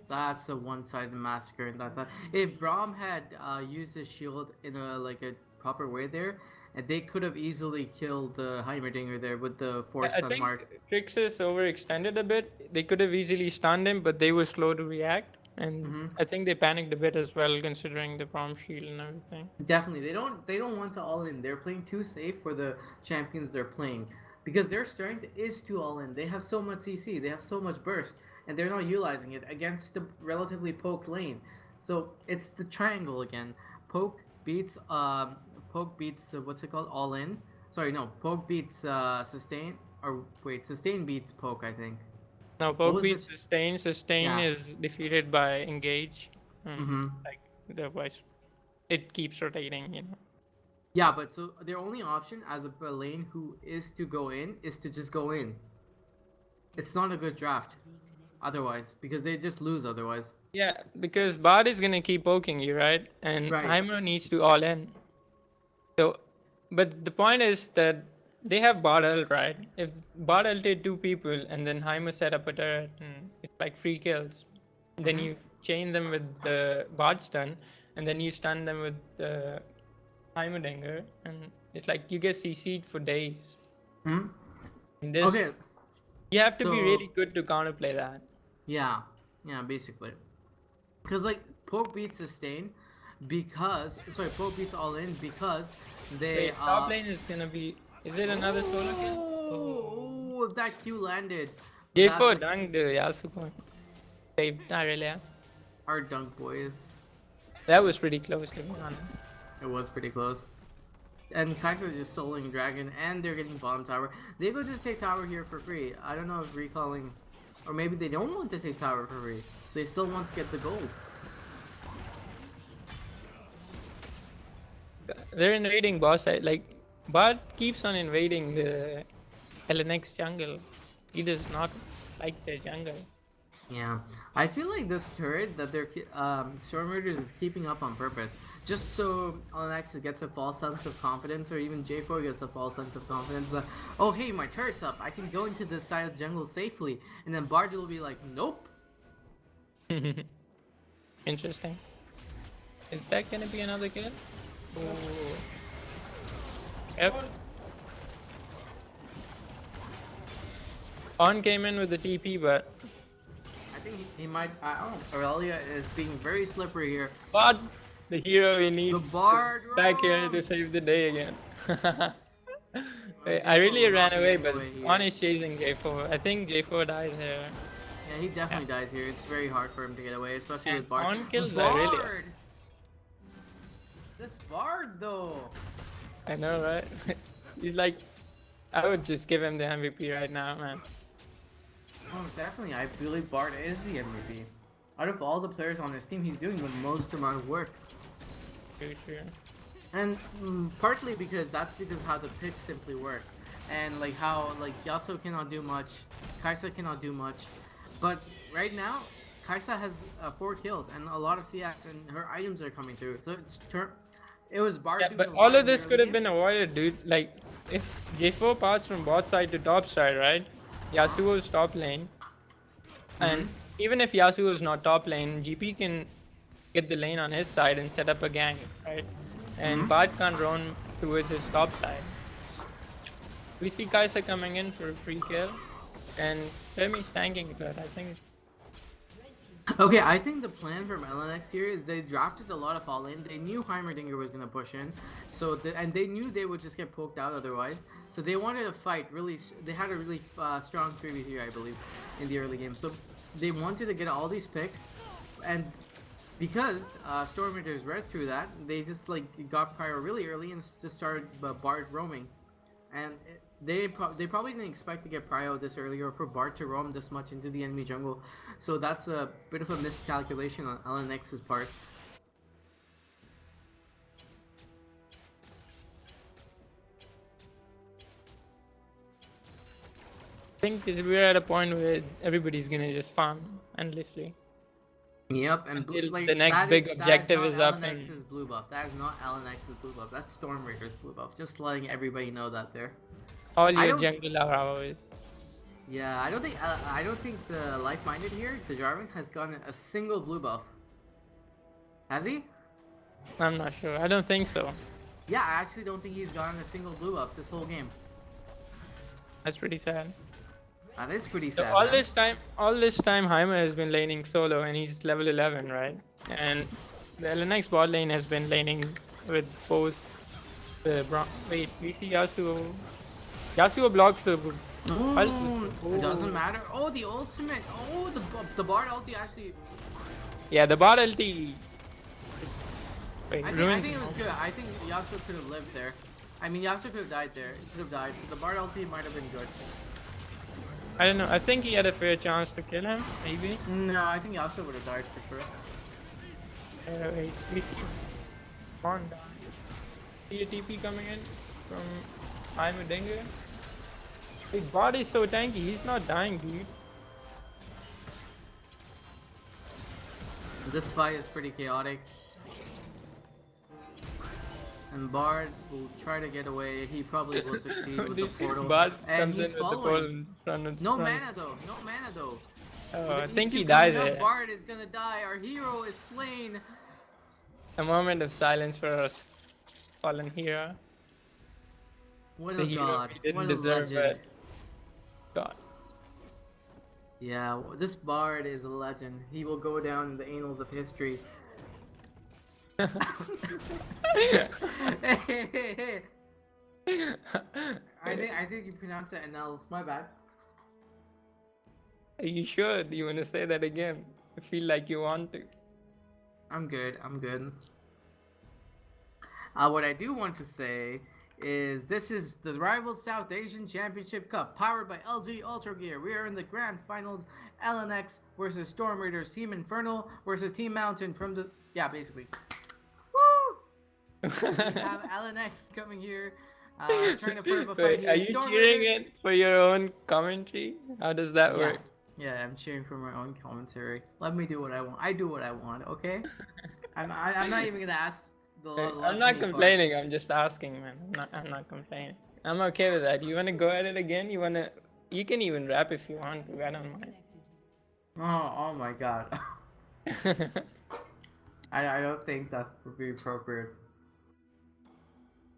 That's a one-sided massacre in that side. If Braum had used his shield in a proper way there, and they could have easily killed the Heimerdinger there with the force I stun think mark. Crixus overextended a bit. They could have easily stunned him, but they were slow to react. And I think they panicked a bit as well, considering the prom shield and everything. Definitely, they don't want to all in. They're playing too safe for the champions they're playing because their strength is too all in. They have so much CC, they have so much burst, and they're not utilizing it against the relatively poked lane. So it's the triangle again. Poke beats poke beats what's it called? All in. Sorry, no. Poke beats sustain, or wait, sustain beats poke. I think. Now, What poke was beats it? sustain. Sustain Yeah. is defeated by engage. Mm-hmm. Like the voice, it keeps rotating. Yeah, but so their only option as a lane who is to go in is to just go in. It's not a good draft otherwise because they just lose otherwise. Yeah, because Bard is gonna keep poking you, right? And Right. Heimer needs to all in. So, but the point is that they have Bard ult, right? If Bard ulted two people and then Heimer set up a turret, and it's like free kills. Then you chain them with the Bard stun, and then you stun them with the Heimerdinger, and it's like you get CC'd for days. Hmm. And this, Okay. you have to be So really good to counterplay that. yeah, basically, because like poke beats sustain because poke beats all in because they Wait, top lane is gonna be. Is it another solo kill? Oh, if that Q landed, J4 that's dunked the Yasuko. Saved Aurelia. our dunk boys. That was pretty close to be honest. It was pretty close. And Kai'Sa is just soloing Dragon, and they're getting bottom tower. They could just take tower here for free. I don't know if recalling, or maybe they don't want to take tower for free. They still want to get the gold. They're invading boss side. Like, Bart keeps on invading the LNX jungle. He does not like the jungle. Yeah, I feel like this turret that they're Storm Raiders is keeping up on purpose, just so LNX gets a false sense of confidence, or even J4 gets a false sense of confidence that, oh hey, my turret's up, I can go into this side of the jungle safely, and then Bard will be like, nope. Interesting. Is that gonna be another kill? Oh. Yep. On came in with the TP, but I think he might. I don't know. Aurelia is being very slippery here. Bard, the hero we need, The Bard is back here to save the day again. Wait, I really ran away, but On is chasing J4. I think J4 dies here. Yeah, he definitely dies here. It's very hard for him to get away, especially And with Bard. On kills Bard! Aurelia. This Bard though. I know, right? He's like, I would just give him the MVP right now, man. Oh, definitely. I believe Bard is the MVP. Out of all the players on his team, he's doing the most amount of work. True, true. And partly because that's because how the picks simply work. And like how like Yasuo cannot do much, Kai'Sa cannot do much. But right now, Kai'Sa has 4 kills and a lot of CS, and her items are coming through. So it was Bard. Yeah, doing but a all lot of this in the could early have been game. avoided, dude. Like, if J4 passed from bot side to top side, right? Yasuo's top lane. And even if Yasuo is not top lane, GP can get the lane on his side and set up a gang, right? And Bard can't run towards his top side. We see Kai'Sa coming in for a free kill. And Femi's tanking it, but I think Okay, I think the plan from LNX here is they drafted a lot of all in. They knew Heimerdinger was gonna push in, so and they knew they would just get poked out otherwise. So they wanted to fight really. They had a really strong 3v3 here, I believe, in the early game. So they wanted to get all these picks, and because Storm Raiders read through that, they just like got Pyro really early and just started Bard roaming, and they probably didn't expect to get Prio this early or for Bard to roam this much into the enemy jungle. So that's a bit of a miscalculation on LNX's part. we're at a point where everybody's gonna just farm endlessly. Yep, and Until like the next big objective is up. LNX's And blue buff. That is not LNX's blue buff. That's Storm Raider's blue buff. Just letting everybody know that there. all I your don't- jungle are always. Yeah, I don't think the Life-Minded here, the Jarvan, has gotten a single blue buff. Has he? I'm not sure. I don't think so. Yeah, I actually don't think he's gotten a single blue buff this whole game. That's pretty sad. That is pretty So sad. all man. this time, Heimer has been laning solo, and he's level 11, right? And the LNX bot lane has been laning with both the wait, we see Yasuo. Yasuo blocks the. It doesn't matter. Oh, the ultimate. Oh, the Bard ulti actually. Yeah, the bot ulti. Wait, I ruined think it was good. I think Yasuo could have lived there. I mean, Yasuo could have died there. He could have died. So the Bard ulti might have been good. I don't know. I think he had a fair chance to kill him, maybe. No, I think Yasuo would have died for sure. Wait, we see. Come on, down. See a TP coming in from Heimer Dinger. His bot is so tanky. He's not dying, dude. This fight is pretty chaotic. And Bard will try to get away. He probably will succeed with the portal. Bot And comes he's in with the following. portal in front of No front. mana though. No mana though. Oh, I If think you he keep dies coming up, here. Bard is gonna die. Our hero is slain. A moment of silence for us fallen hero. What The a hero god. we didn't What a deserve legend. it. God. Yeah, this Bard is a legend. He will go down in the annals of history. Hey, hey, hey, hey. I think you pronounced it NL. My bad. You should. You want to say that again? I feel like you want to. I'm good. I'm good. What I do want to say is this is the Rival South Asian Championship Cup powered by LG UltraGear. We are in the grand finals. LNX versus Storm Raiders. Team Infernal versus Team Mountain from the basically. Woo! We have LNX coming here, trying to put up a fight Wait, here. are you Storm cheering Raiders- it for your own commentary? How does that work? Yeah, I'm cheering for my own commentary. Let me do what I want. I do what I want, okay? I'm not even gonna ask the. I'm not complaining. I'm just asking, man. I'm not complaining. I'm okay with that. You wanna go at it again? You can even rap if you want to. I don't mind. Oh my god. I don't think that would be appropriate.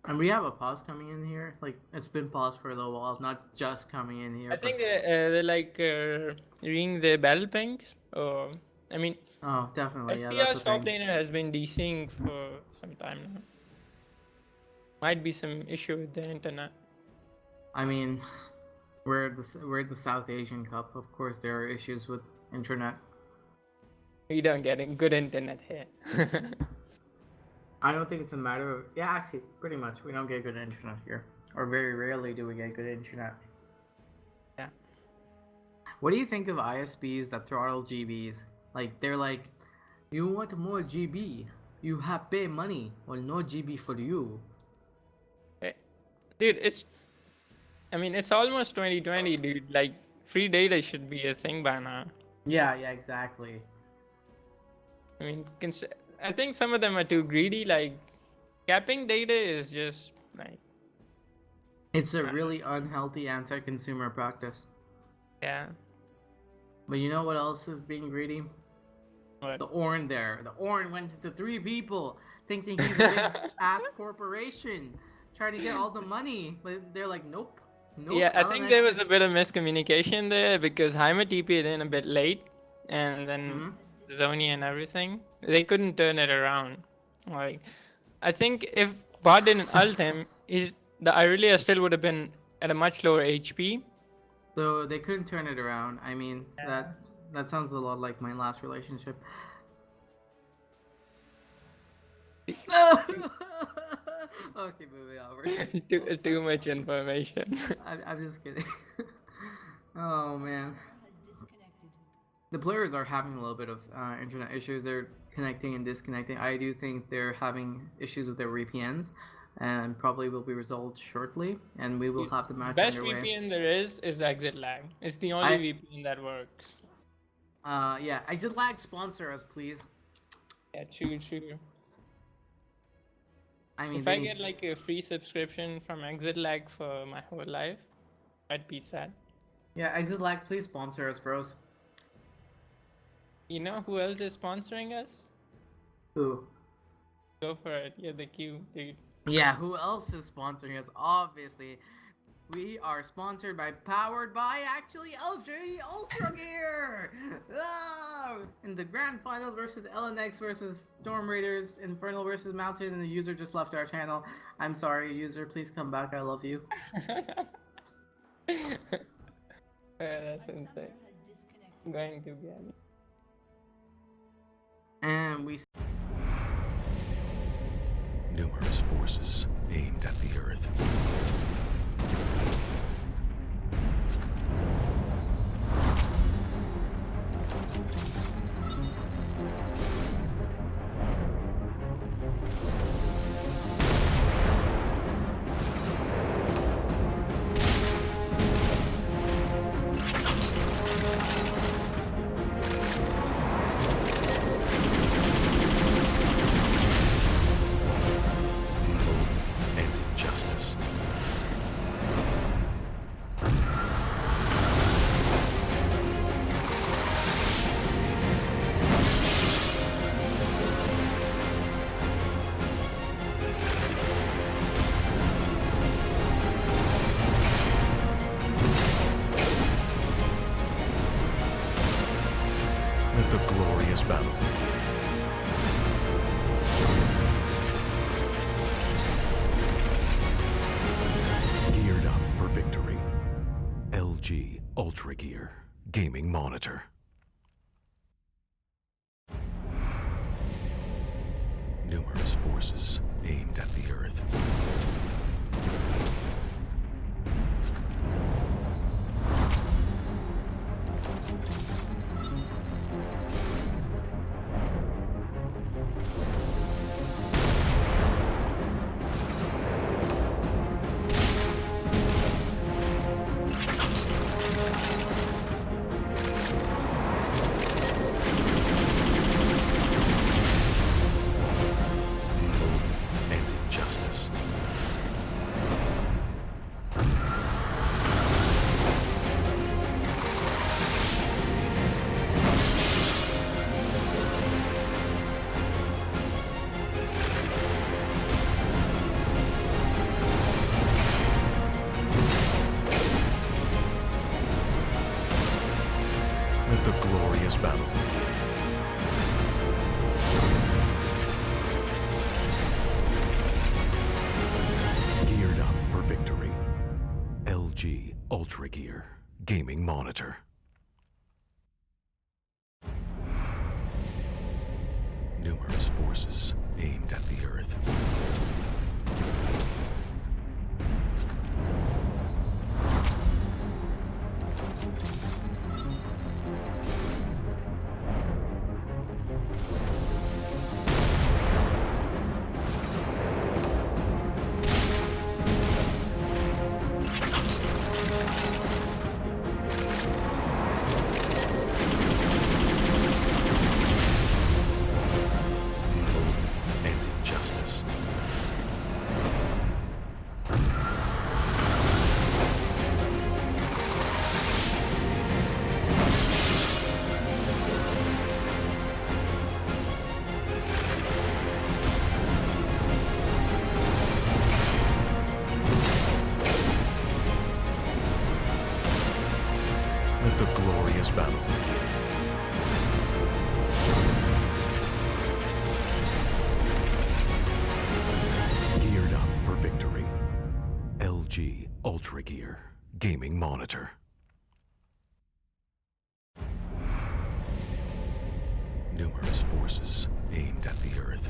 And we have a pause coming in here. Like it's been paused for a little while, not just coming in here. I think they're like reading the battle pings. Or I mean, Oh, definitely. Yeah, STR's that's the top thing. laner has been DCing for some time now. Might be some issue with the internet. I mean, we're at the South Asian Cup. Of course, there are issues with internet. We don't get good internet here. I don't think it's a matter of actually, pretty much we don't get good internet here, or very rarely do we get good internet. Yeah. What do you think of ISPs that throttle GBs? Like they're like, you want more GB? You have pay money. Well, no GB for you. Dude, it's almost 2020, dude. Like, free data should be a thing by now. Yeah, exactly. I mean, I think some of them are too greedy. Like, capping data is just like, It's a really unhealthy anti-consumer practice. yeah. But you know what else is being greedy? What? The Orn there. The Orn went to 3 people thinking he's a big ass corporation trying to get all the money. But they're like, nope. Yeah, I think there was a bit of miscommunication there because Heimer TP'd in a bit late and then Zoni and everything. They couldn't turn it around. Like, I think if Bard didn't ult him, the Irelia still would have been at a much lower HP. So they couldn't turn it around. I mean, that sounds a lot like my last relationship. Okay, moving on. Too much information. I'm just kidding. Oh man. The players are having a little bit of internet issues. They're connecting and disconnecting. I do think they're having issues with their VPNs, and probably will be resolved shortly. And we will have the match Best underway. VPN there is exit lag. It's the only VPN that works. Yeah, Exit Lag sponsor us, please. Yeah, true. I mean, If they I need get like a free subscription from Exit Lag for my whole life, I'd be sad. yeah, Exit Lag, please sponsor us, bros. You know who else is sponsoring us? Who? Go for it. You're the Q, dude. Yeah, who else is sponsoring us? Obviously, we are sponsored by, powered by, actually, UltraGear! Oh! In the grand finals versus LNX versus Storm Raiders, Infernal versus Mountain, and the user just left our channel. I'm sorry, user, please come back, I love you. Yeah, that's insane. Going to be honest. And we Numerous forces aimed at the Earth. And injustice. Let the glorious battle begin. Geared up for victory. LG UltraGear Gaming Monitor. Numerous forces aimed at the Earth. And injustice. Let the glorious battle begin. Geared up for victory. LG UltraGear Gaming Monitor. Numerous forces aimed at the Earth. And injustice. Let the glorious battle begin. Geared up for victory. LG UltraGear Gaming Monitor. Numerous forces aimed at the Earth.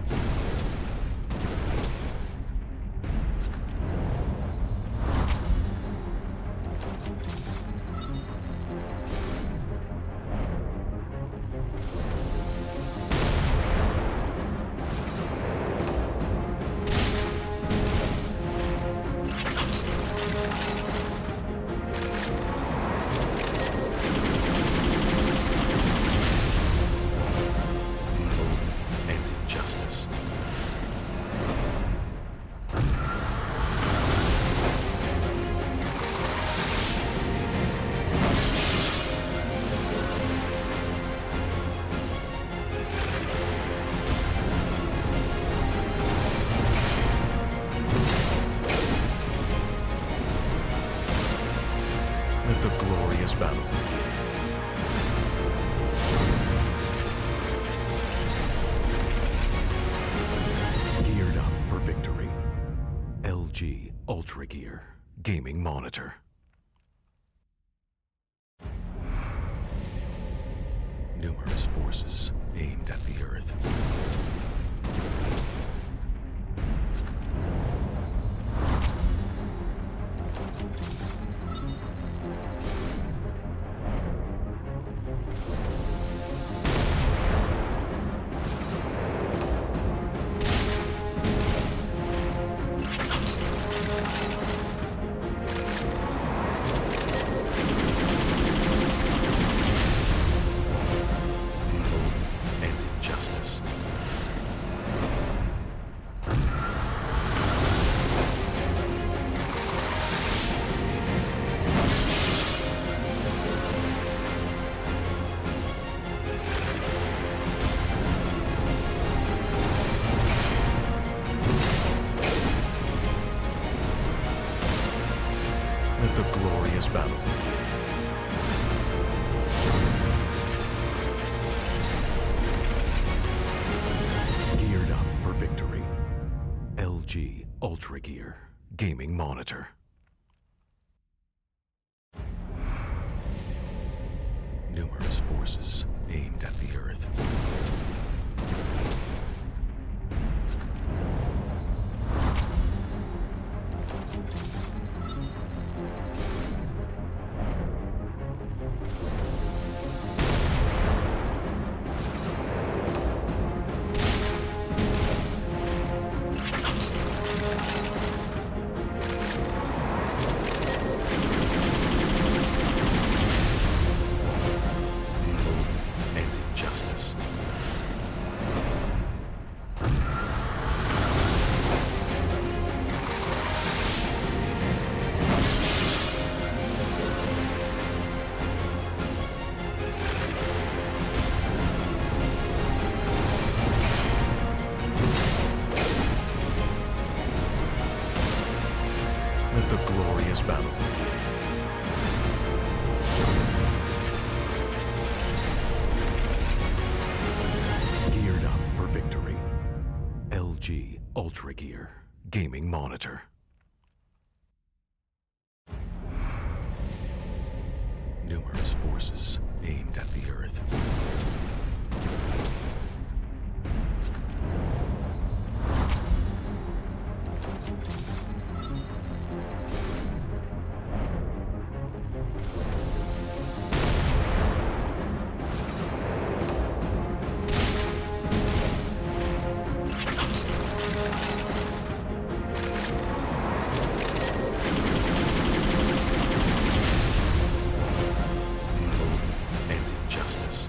UltraGear gaming monitor. Numerous forces aimed at the Earth. And injustice. Let the glorious battle begin. Geared up for victory. LG UltraGear gaming monitor. Numerous forces aimed at the Earth. And injustice. Let the glorious battle begin. Geared up for victory. LG UltraGear gaming monitor. Numerous forces aimed at the Earth. And injustice.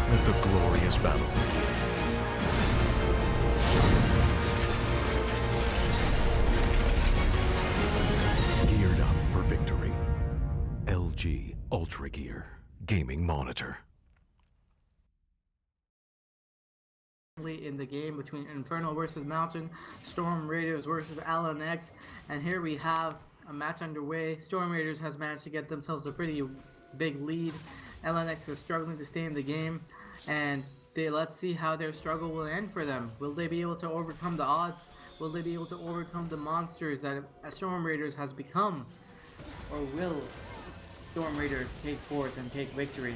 Let the glorious battle begin. Geared up for victory. LG UltraGear gaming monitor. In the game between Inferno versus Mountain, Storm Raiders versus LNX, and here we have a match underway. Storm Raiders has managed to get themselves a pretty big lead. LNX is struggling to stay in the game, and let's see how their struggle will end for them. Will they be able to overcome the odds? Will they be able to overcome the monsters that Storm Raiders has become? Or will Storm Raiders take forth and take victory?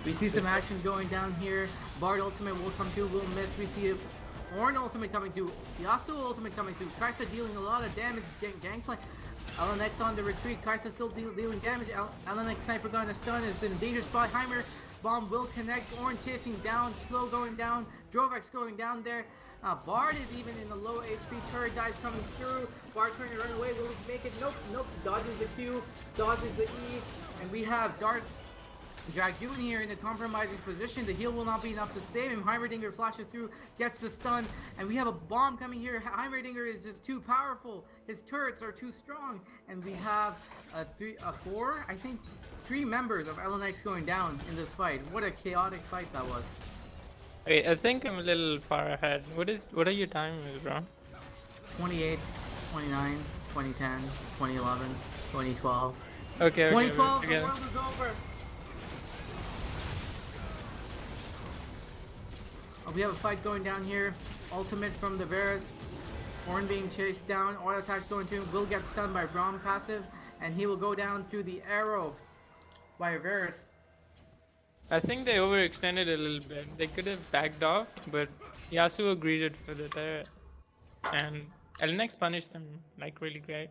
We see some action going down here. Bard ultimate will come through, will miss. We see Ornn ultimate coming through. Yasuo ultimate coming through. Kaisa dealing a lot of damage. Gangplank. LNX on the retreat. Kaisa still dealing damage. LNX sniper gun is stun. Is in a danger spot. Heimer bomb will connect. Ornn chasing down. Slow going down. Drovex going down there. Bard is even in the low HP. Turret dies coming through. Bard trying to run away. Will he make it? Nope. Nope. Dodges the Q. Dodges the E. And we have Dark Dragoon here in a compromising position. The heal will not be enough to save him. Heimerdinger flashes through, gets the stun, and we have a bomb coming here. Heimerdinger is just too powerful. His turrets are too strong, and we have a 4, I think, 3 members of LNX going down in this fight. What a chaotic fight that was. Wait, I think I'm a little far ahead. What are your timers, bro? 28, 29, 2010, 2011, 2012. Okay, 2012, the okay. world is over. We have a fight going down here. Ultimate from the Varus. Ornn being chased down. Auto attacks going to him. Will get stunned by Braum passive. And he will go down through the arrow by Varus. I think they overextended a little bit. They could have backed off, but Yasuo greeted for the turret. And LNX punished them like really great.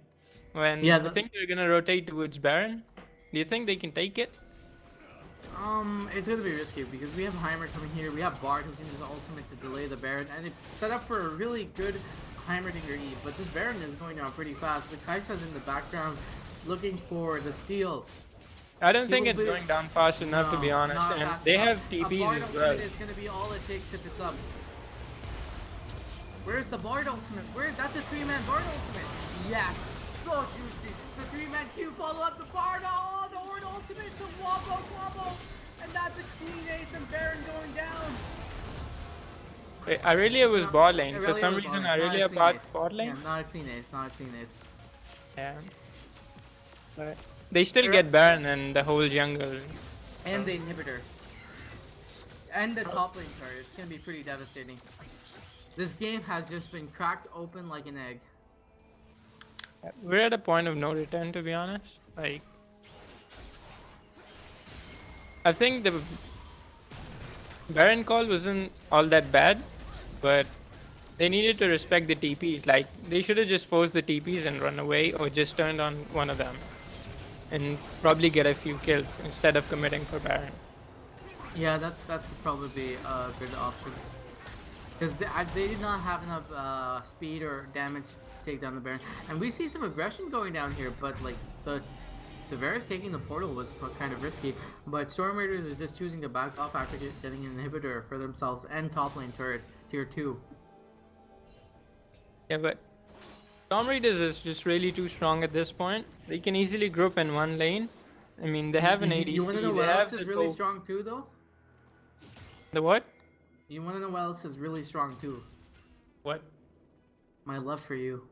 When Yeah, I think they're gonna rotate towards Baron. Do you think they can take it? It's gonna be risky because we have Heimer coming here. We have Bard who can use the ultimate to delay the Baron, and it's set up for a really good Heimerdinger E. But this Baron is going down pretty fast. But Kai'Sa's in the background looking for the steal. I don't think it's going down fast enough, to be honest. not And fast they enough. have A TPs Bard as well. ultimate is gonna be all it takes if it's up. Where's the Bard ultimate? That's a 3-man Bard ultimate. Yes. So juicy. The 3-man Q follow up the Bard. Oh, the Ornn ultimate to wobble. And that's a clean ace and Baron going down. Wait, Aurelia was bot lane. For Aurelia some was reason, bot lane, Aurelia not a clean ace. bot lane. Yeah, not a clean ace, not a clean ace. Yeah. But they still get Baron and the whole jungle. And the inhibitor. And the top lane card. It's gonna be pretty devastating. This game has just been cracked open like an egg. We're at a point of no return, to be honest. Like, I think the Baron call wasn't all that bad, but they needed to respect the TPs. Like, they should have just forced the TPs and run away, or just turned on one of them and probably get a few kills instead of committing for Baron. Yeah, that's probably a good option. Because they did not have enough speed or damage to take down the Baron. And we see some aggression going down here, but like the Varus taking the portal was kind of risky. But Storm Raiders is just choosing to back off after getting an inhibitor for themselves and top lane turret, tier 2. Yeah, but Storm Raiders is just really too strong at this point. They can easily group in one lane. I mean, they have an ADC. You want to know what they else have is the really Pope. strong too, though? The what? You want to know what else is really strong too? What? My love for you.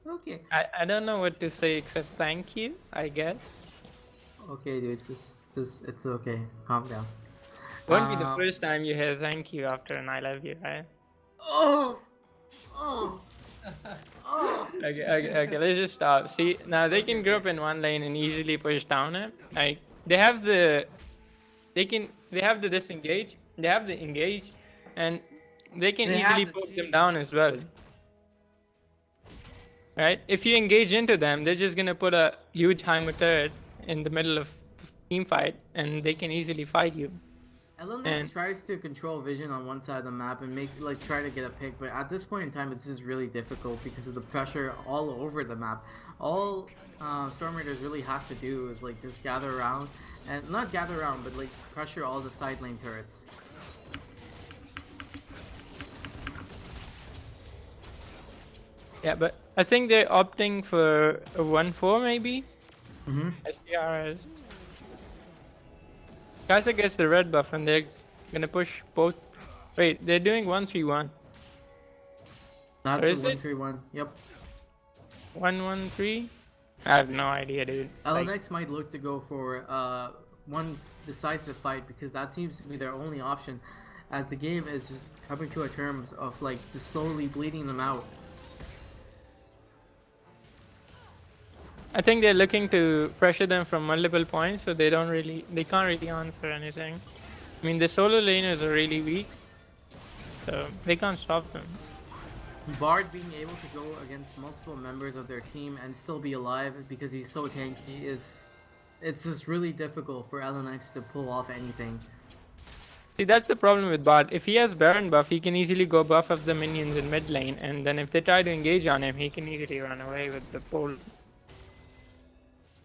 Okay. I don't know what to say except thank you, I guess. Okay, dude, just it's okay. Calm down. Won't be the first time you hear thank you after an I love you, right? Oh. Okay, let's just stop. See, now they can group in one lane and easily push down it. Like, they have the disengage, they have the engage, and they can They easily have the poke them siege. down as well. Right? If you engage into them, they're just gonna put a huge Heimer turret in the middle of the team fight, and they can easily fight you. LNX And- tries to control vision on one side of the map and try to get a pick, but at this point in time, it's just really difficult because of the pressure all over the map. All Storm Raiders really has to do is like just gather around, and not gather around, but like pressure all the side lane turrets. Yeah, but I think they're opting for a 1-4 maybe. Mm-hmm. STR is. Kai'Sa gets the red buff and they're gonna push both. Wait, they're doing 1-3-1. That's Or a is it? 1-3-1. Yep. 1-1-3? I have no idea, dude. LNX Like, might look to go for one decisive fight because that seems to be their only option, as the game is just coming to a terms of like just slowly bleeding them out. I think they're looking to pressure them from multiple points, so they can't really answer anything. I mean, the solo laners are really weak, so they can't stop them. Bard being able to go against multiple members of their team and still be alive because he's so tanky it's just really difficult for LNX to pull off anything. See, that's the problem with Bard. If he has Baron buff, he can easily go buff up the minions in mid lane, and then if they try to engage on him, he can easily run away with the pole.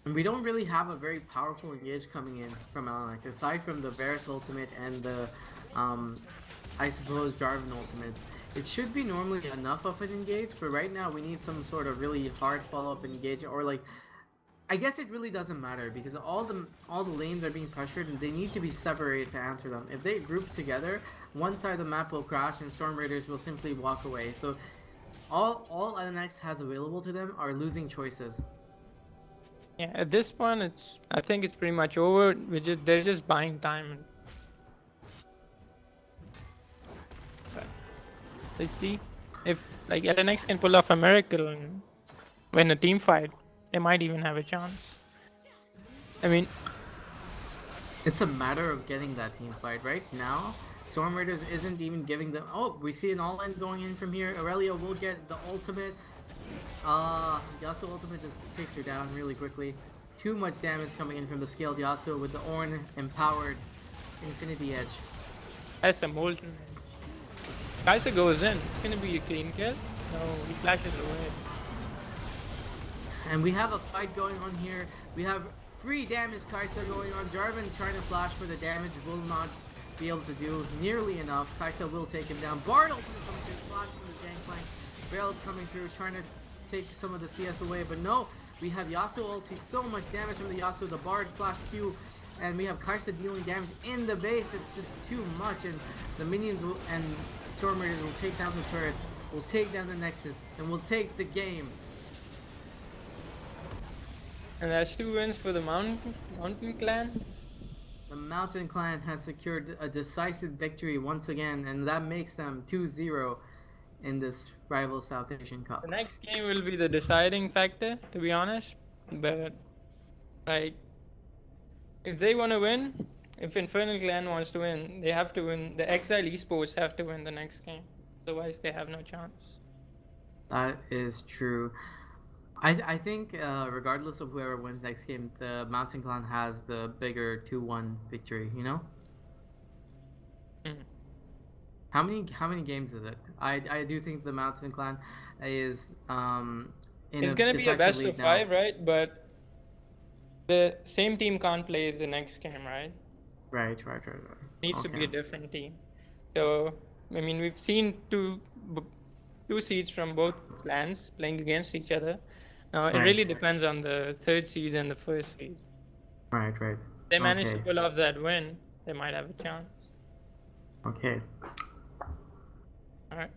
And we don't really have a very powerful engage coming in from LNX, aside from the Varus ultimate and the, I suppose, Jarvan ultimate. it should be normally enough of an engage, but right now we need some sort of really hard follow-up engage, or like, I guess it really doesn't matter because all the lanes are being pressured and they need to be separated to answer them. If they group together, one side of the map will crash and Storm Raiders will simply walk away. So all LNX has available to them are losing choices. Yeah, at this point, I think it's pretty much over. They're just buying time. But let's see if like LNX can pull off a miracle and win a team fight. They might even have a chance. I mean, It's a matter of getting that team fight. Right now, Storm Raiders isn't even giving them. Oh, we see an all-in going in from here. Aurelia will get the ultimate. Yasuo ultimate just takes her down really quickly. Too much damage coming in from the scaled Yasuo with the Ornn empowered Infinity Edge. has some molten. Kai'Sa goes in. It's gonna be a clean kill. No, he flashes away. And we have a fight going on here. We have free damage Kai'Sa going on. Jarvan trying to flash for the damage will not be able to do nearly enough. Kai'Sa will take him down. Bard ultimate coming through, flash from the Gangplank. Barrel's coming through, trying to take some of the CS away, but no. We have Yasuo ulti, so much damage from the Yasuo, the Bard flash Q, and we have Kai'Sa dealing damage in the base. It's just too much, and the minions and Storm Raiders will take down the turrets, will take down the Nexus, and will take the game. And that's 2 wins for the Mountain Clan. The Mountain Clan has secured a decisive victory once again, and that makes them 2-0 in this rival South Asian Cup. The next game will be the deciding factor, to be honest. But like, if they want to win, if Infernal Clan wants to win, they have to win. The Exile Esports have to win the next game. Otherwise, they have no chance. That is true. I think regardless of whoever wins next game, the Mountain Clan has the bigger 2-1 victory. You know. Mm. How many games is it? I do think the Mountain Clan is It's gonna be a best of 5, right? But the same team can't play the next game, right? Right. Needs to be a different team. So I mean, we've seen two seeds from both clans playing against each other. Now it really depends on the third seed and the first seed. Right. If they manage to pull off that win, they might have a chance. Okay. All right.